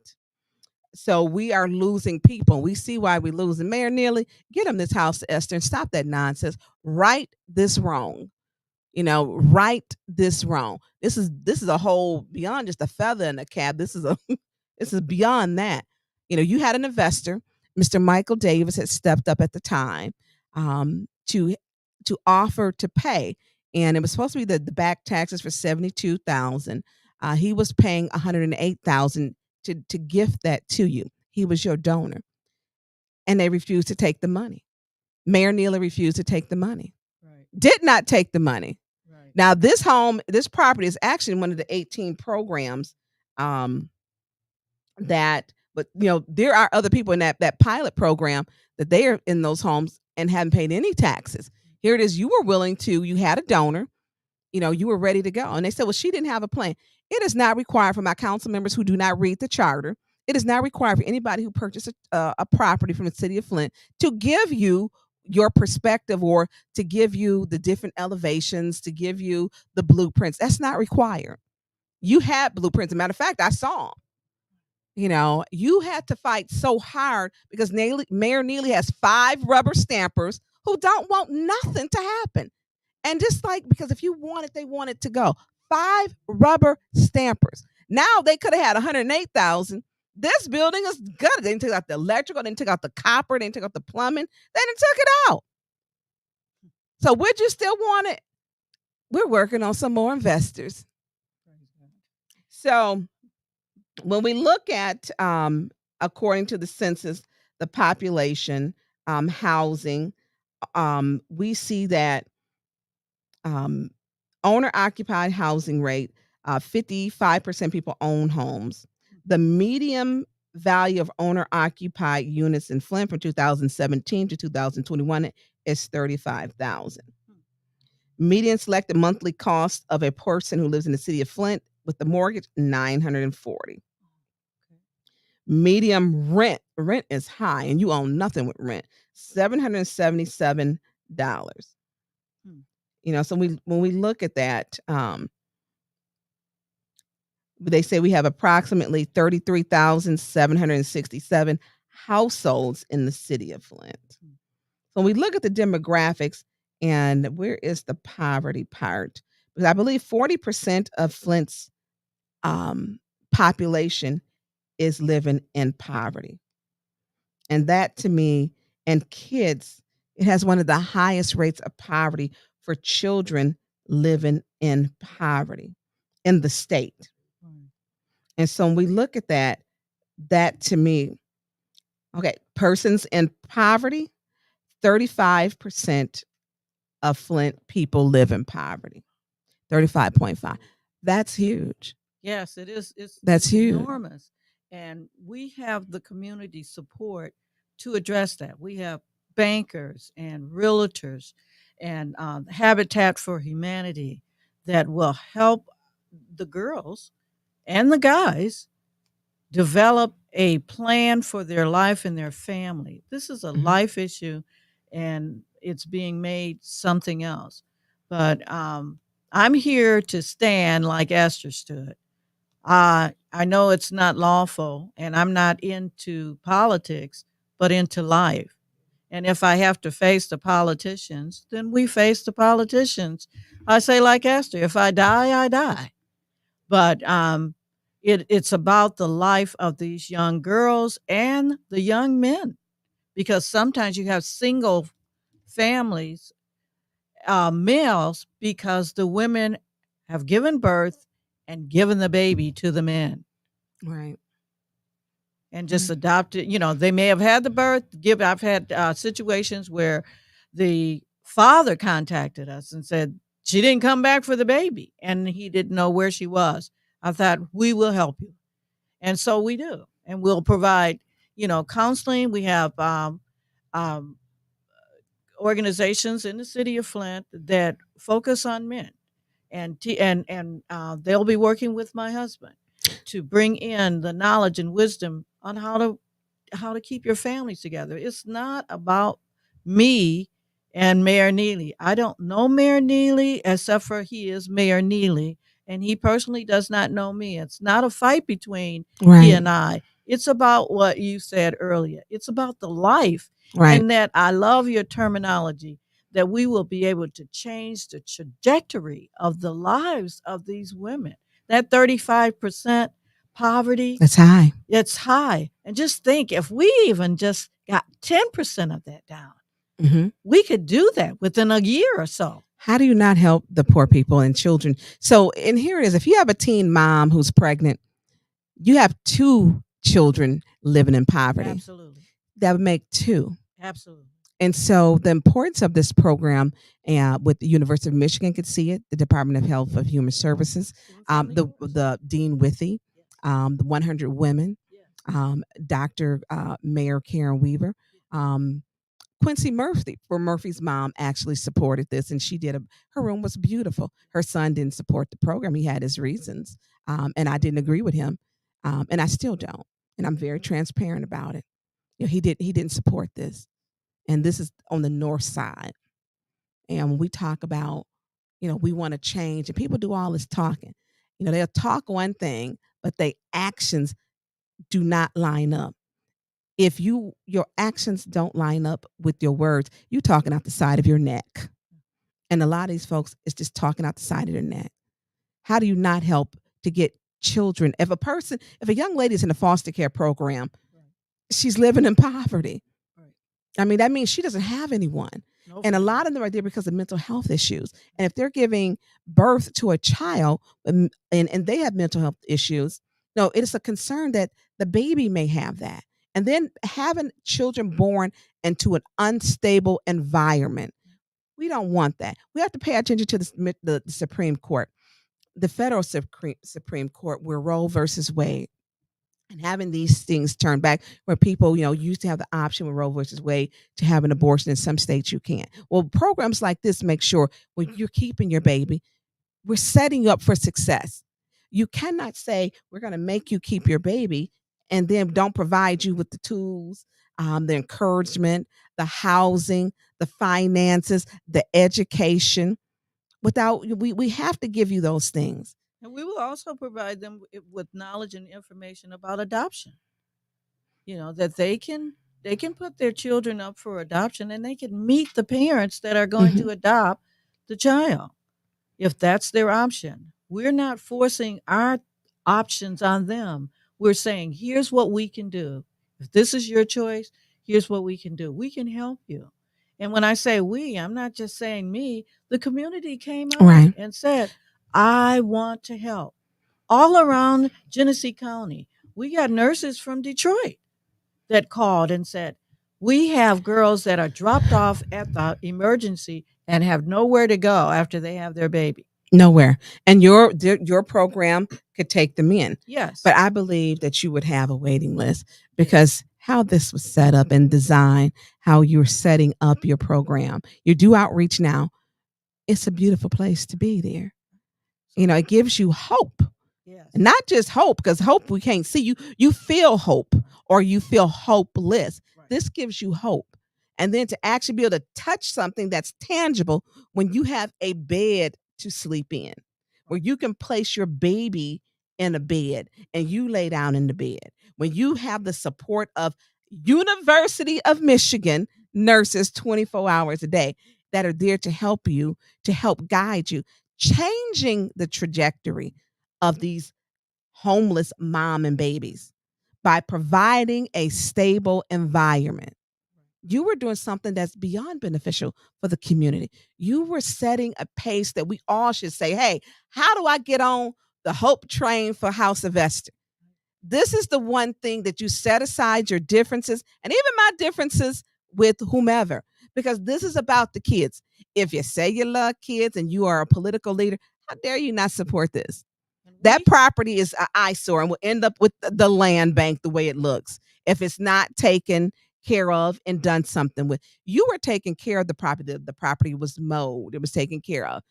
So we are losing people. We see why we're losing. Mayor Neely, get them this House, Esther, and stop that nonsense. Right this wrong. Right this wrong. This is a whole beyond just a feather in the cap. This is beyond that. You had an investor. Mr. Michael Davis had stepped up at the time to offer to pay, and it was supposed to be the back taxes for $72,000. He was paying $108,000 to gift that to you. He was your donor, and they refused to take the money. Mayor Neely refused to take the money. Right. Did not take the money. Right. Now, this property is actually one of the 18 programs that, but there are other people in that pilot program that they are in those homes and haven't paid any taxes. Here it is. You were willing to, you had a donor, you were ready to go. And they said, well, she didn't have a plan. It is not required for my council members who do not read the charter. It is not required for anybody who purchased a property from the city of Flint to give you your perspective or to give you the different elevations, to give you the blueprints. That's not required. You had blueprints. As a matter of fact, I saw them. You had to fight so hard because Mayor Neely has 5 rubber stampers who don't want nothing to happen. And just because if you want it, they want it to go. 5 rubber stampers. Now they could have had 108,000. This building is good. They didn't take out the electrical. They didn't take out the copper. They didn't take out the plumbing. They didn't took it out. So would you still want it? We're working on some more investors. So when we look at, according to the census, the population, housing, we see that owner-occupied housing rate, 55% people own homes. The median value of owner-occupied units in Flint from 2017 to 2021 is $35,000. Median selected monthly cost of a person who lives in the city of Flint with the mortgage, $940. Medium rent is high, and you own nothing with rent, $777. So when we look at that, they say we have approximately 33,767 households in the city of Flint. So we look at the demographics, and where is the poverty part? Because I believe 40% of Flint's population is living in poverty. And that to me, and kids, it has one of the highest rates of poverty for children living in poverty in the state. And so when we look at that to me, okay, persons in poverty, 35% of Flint people live in poverty. 35.5. That's huge. Yes, it is. That's huge. Enormous. And we have the community support to address that. We have bankers and realtors and Habitat for Humanity that will help the girls and the guys develop a plan for their life and their family. This is a life issue, and it's being made something else. But I'm here to stand like Esther stood. I know it's not lawful, and I'm not into politics, but into life. And if I have to face the politicians, then we face the politicians. I say like Esther, if I die, I die. But it's about the life of these young girls and the young men, because sometimes you have single families, males, because the women have given birth and given the baby to the men. Right. And just adopted, they may have had the birth. I've had situations where the father contacted us and said she didn't come back for the baby, and he didn't know where she was. I thought, we will help you. And so we do. And we'll provide, counseling. We have organizations in the city of Flint that focus on men. And they'll be working with my husband to bring in the knowledge and wisdom on how to keep your families together. It's not about me and Mayor Neely. I don't know Mayor Neely except for he is Mayor Neely, and he personally does not know me. It's not a fight between he and I. It's about what you said earlier. It's about the life. Right. And that I love your terminology, that we will be able to change the trajectory of the lives of these women. That 35% poverty. That's high. It's high. And just think, if we even just got 10% of that down. Mhm. We could do that within a year or so. How do you not help the poor people and children? So, and here it is. If you have a teen mom who's pregnant, you have 2 children living in poverty. Absolutely. That would make 2. Absolutely. And so the importance of this program with the University of Michigan could see it, the Department of Health of Human Services, the Dean Withy, the 100 Women, Dr. Mayor Karen Weaver, Quincy Murphy, for Murphy's mom, actually supported this, and she did. Her room was beautiful. Her son didn't support the program. He had his reasons, and I didn't agree with him, and I still don't. And I'm very transparent about it. He didn't support this, and this is on the north side. And when we talk about, we want to change, and people do all this talking. They'll talk one thing, but their actions do not line up. If your actions don't line up with your words, you talking out the side of your neck. And a lot of these folks is just talking out the side of their neck. How do you not help to get children? If a young lady is in a foster care program, she's living in poverty. I mean, that means she doesn't have anyone. And a lot of them are there because of mental health issues. And if they're giving birth to a child and they have mental health issues, no, it is a concern that the baby may have that. And then having children born into an unstable environment, we don't want that. We have to pay attention to the Supreme Court, the federal Supreme Court, where Roe versus Wade, and having these things turned back, where people, used to have the option with Roe versus Wade to have an abortion. In some states, you can't. Well, programs like this make sure when you're keeping your baby, we're setting you up for success. You cannot say we're going to make you keep your baby and then don't provide you with the tools, the encouragement, the housing, the finances, the education. We have to give you those things. And we will also provide them with knowledge and information about adoption. That they can put their children up for adoption, and they can meet the parents that are going to adopt the child if that's their option. We're not forcing our options on them. We're saying, here's what we can do. If this is your choice, here's what we can do. We can help you. And when I say we, I'm not just saying me. The community came out and said, I want to help. All around Genesee County, we got nurses from Detroit that called and said, we have girls that are dropped off at the emergency and have nowhere to go after they have their baby. Nowhere. And your program could take them in. Yes. But I believe that you would have a waiting list, because how this was set up and designed, how you're setting up your program. You do outreach now. It's a beautiful place to be there. It gives you hope. Yes. Not just hope, because hope we can't see. You feel hope, or you feel hopeless. Right. This gives you hope. And then to actually be able to touch something that's tangible when you have a bed to sleep in, where you can place your baby in a bed and you lay down in the bed, when you have the support of University of Michigan nurses 24 hours a day that are there to help you, to help guide you, changing the trajectory of these homeless mom and babies by providing a stable environment. You were doing something that's beyond beneficial for the community. You were setting a pace that we all should say, hey, how do I get on the hope train for House of Esther? This is the one thing that you set aside your differences, and even my differences with whomever, because this is about the kids. If you say you love kids and you are a political leader, how dare you not support this? That property is an eyesore and will end up with the land bank the way it looks if it's not taken care of and done something with. You were taking care of the property. The property was mowed. It was taken care of.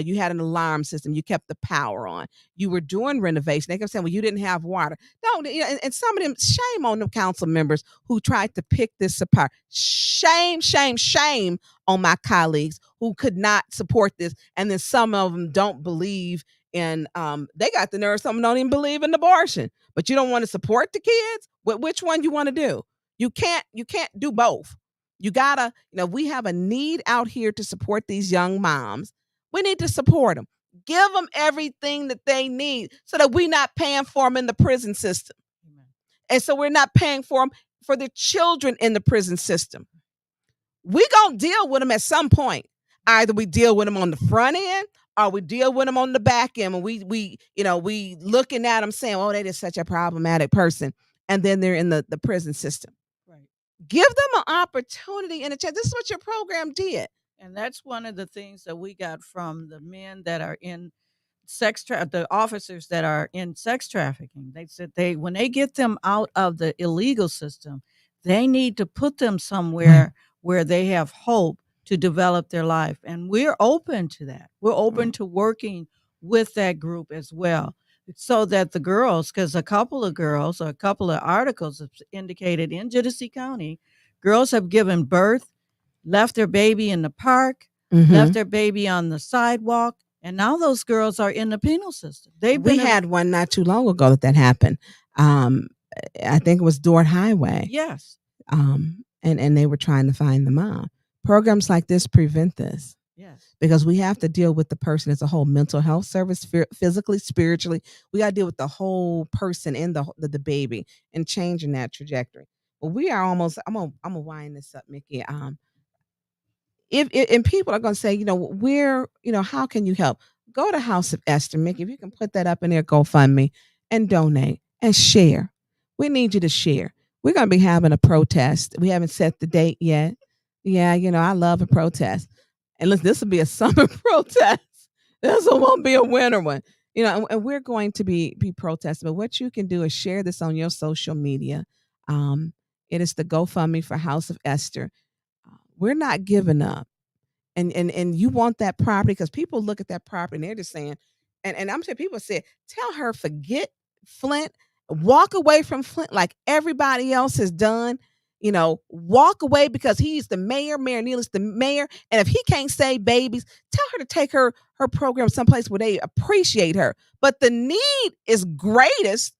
You had an alarm system. You kept the power on. You were doing renovation. They kept saying, well, you didn't have water. No, and some of them, shame on the council members who tried to pick this apart. Shame, shame, shame on my colleagues who could not support this. And then some of them don't believe in, they got the nerve, some of them don't even believe in abortion. But you don't want to support the kids? Which one you want to do? You can't do both. You gotta, we have a need out here to support these young moms. We need to support them. Give them everything that they need so that we're not paying for them in the prison system. Amen. And so we're not paying for them for the children in the prison system. We gonna deal with them at some point. Either we deal with them on the front end, or we deal with them on the back end. And we looking at them saying, "Oh, they just such a problematic person," and then they're in the prison system. Right. Give them an opportunity and a chance. This is what your program did. And that's one of the things that we got from the men that are in the officers that are in sex trafficking. They said when they get them out of the illegal system, they need to put them somewhere where they have hope to develop their life. And we're open to that. We're open to working with that group as well, so that the girls, because a couple of articles have indicated in Genesee County, girls have given birth, left their baby in the park, left their baby on the sidewalk, and now those girls are in the penal system. We had one not too long ago that happened. I think it was Dort Highway. Yes. And they were trying to find the mom. Programs like this prevent this. Yes. Because we have to deal with the person as a whole, mental health service, physically, spiritually. We got to deal with the whole person in the baby and changing that trajectory. Well, we are almost. I'm gonna wind this up, Mickey. If people are gonna say, how can you help? Go to House of Esther, Mickey. If you can put that up in there, GoFundMe, and donate and share. We need you to share. We're gonna be having a protest. We haven't set the date yet. Yeah, I love a protest. And listen, this will be a summer protest. This won't be a winter one. And we're going to be protesting. But what you can do is share this on your social media. It is the GoFundMe for House of Esther. We're not giving up. And you want that property, because people look at that property and they're just saying, and I'm sure people say, tell her, forget Flint, walk away from Flint like everybody else has done. Walk away, because he's the mayor. Mayor Neal is the mayor. And if he can't save babies, tell her to take her program someplace where they appreciate her. But the need is greatest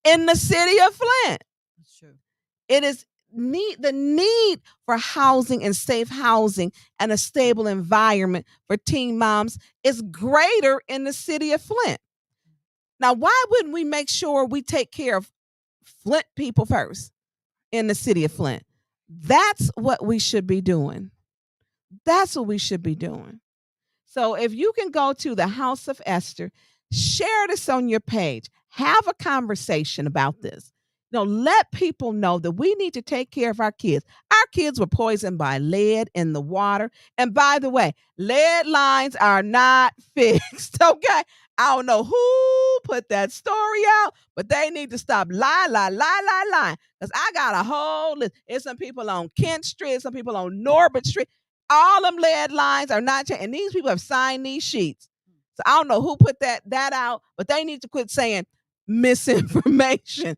in the city of Flint. That's true. It is the need for housing and safe housing and a stable environment for teen moms is greater in the city of Flint. Now, why wouldn't we make sure we take care of Flint people first? In the city of Flint. That's what we should be doing. That's what we should be doing. So if you can go to the House of Esther, share this on your page, have a conversation about this. Let people know that we need to take care of our kids. Our kids were poisoned by lead in the water. And by the way, lead lines are not fixed, okay? I don't know who put that story out, but they need to stop lying. Because I got a whole list. There's some people on Kent Street, some people on Norbert Street. All them lead lines are not changed. And these people have signed these sheets. So I don't know who put that out, but they need to quit saying misinformation.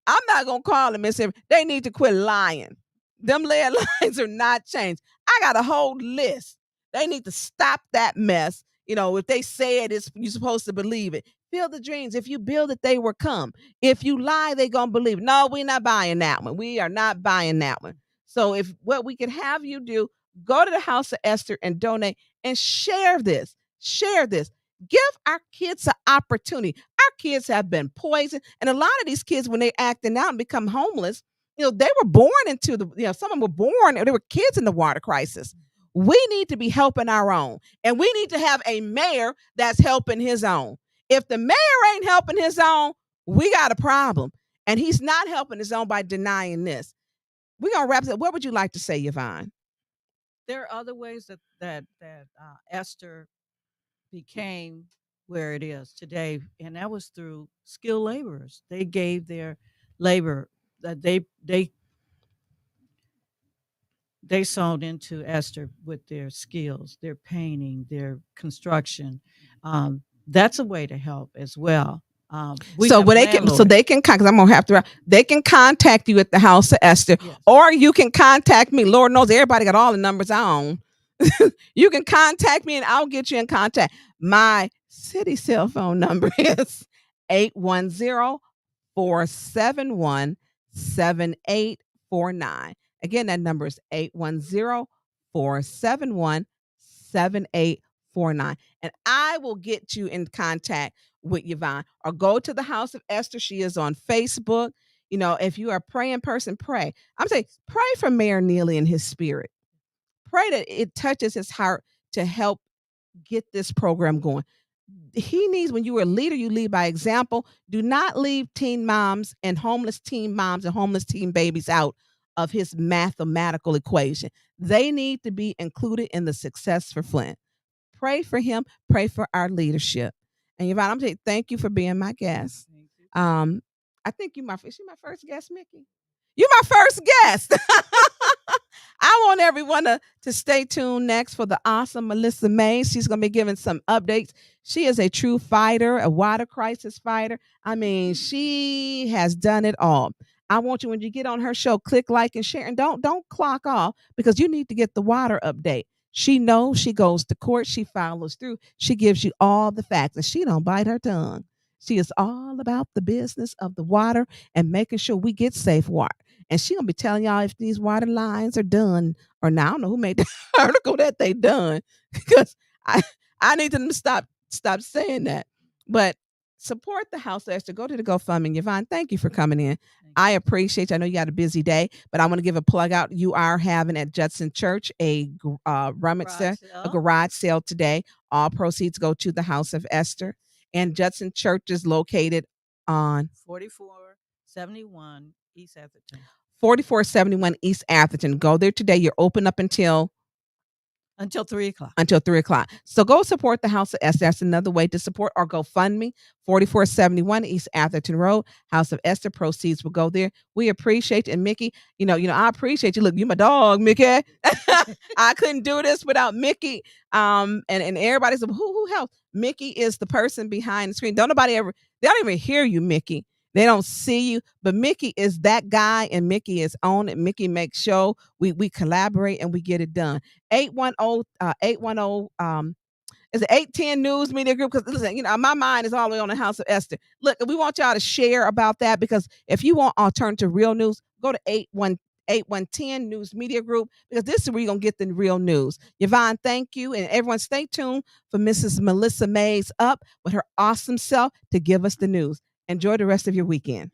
I'm not going to call them misinformation. They need to quit lying. Them lead lines are not changed. I got a whole list. They need to stop that mess. If they say it, you're supposed to believe it. Build the dreams. If you build it, they will come. If you lie, they're going to believe it. No, we're not buying that one. We are not buying that one. So if what we can have you do, go to the House of Esther and donate and share this. Share this. Give our kids an opportunity. Our kids have been poisoned. And a lot of these kids, when they're acting out and become homeless, they were born into some of them were born, they were kids in the water crisis. We need to be helping our own. And we need to have a mayor that's helping his own. If the mayor ain't helping his own, we got a problem. And he's not helping his own by denying this. We're going to wrap it up. What would you like to say, Yvonne? There are other ways that Esther became where it is today, and that was through skilled laborers. They gave their labor that they sold into Esther with their skills, their painting, their construction. That's a way to help as well. So they can, because I'm gonna have to. They can contact you at the House of Esther, yes. Or you can contact me. Lord knows everybody got all the numbers I own. You can contact me and I'll get you in contact. My city cell phone number is 810-471-7849. Again, that number is 810-471-7849. And I will get you in contact with Yvonne, or go to the House of Esther. She is on Facebook. if you are a praying person, pray. I'm saying pray for Mayor Neely and his spirit. Pray that it touches his heart to help get this program going. He needs, when you are a leader, you lead by example. Do not leave teen moms and homeless teen babies out of his mathematical equation. They need to be included in the success for Flint. Pray for him. Pray for our leadership. And Yvonne, I'm saying thank you for being my guest. I think is she my first guest, Mickey? You're my first guest. I want everyone to stay tuned next for the awesome Melissa Mays. She's going to be giving some updates. She is a true fighter, a water crisis fighter. I mean, she has done it all. I want you, when you get on her show, click like and share, and don't clock off, because you need to get the water update. She knows, she goes to court, she follows through, she gives you all the facts, and she don't bite her tongue. She is all about the business of the water and making sure we get safe water. And she gonna be telling y'all if these water lines are done or not. I don't know who made the article that they done, because I need them to stop saying that. But support the House of Esther. Go to the GoFundMe. Yvonne, thank you for coming in. I appreciate you. I know you got a busy day, but I want to give a plug out. You are having at Judson Church a garage sale today. All proceeds go to the House of Esther. And Judson Church is located on 4471 East Atherton. 4471 East Atherton. Go there today. You're open up until 3 o'clock. Until 3 o'clock. So go support the House of Esther. That's another way to support, or GoFundMe, 4471 East Atherton Road. House of Esther proceeds will go there. We appreciate it. And Mickey, I appreciate you. Look, you my dog, Mickey. I couldn't do this without Mickey. And everybody said, who helped? Mickey is the person behind the screen. They don't even hear you, Mickey. They don't see you, but Mickey is that guy, and Mickey is on it. Mickey makes sure we collaborate and we get it done. 810 is it 810 News Media Group? Because listen, my mind is all the way on the House of Esther. Look, we want y'all to share about that, because if you want alternative real news, go to 8110 News Media Group, because this is where you're going to get the real news. Yvonne, thank you. And everyone stay tuned for Mrs. Melissa Mays up with her awesome self to give us the news. Enjoy the rest of your weekend.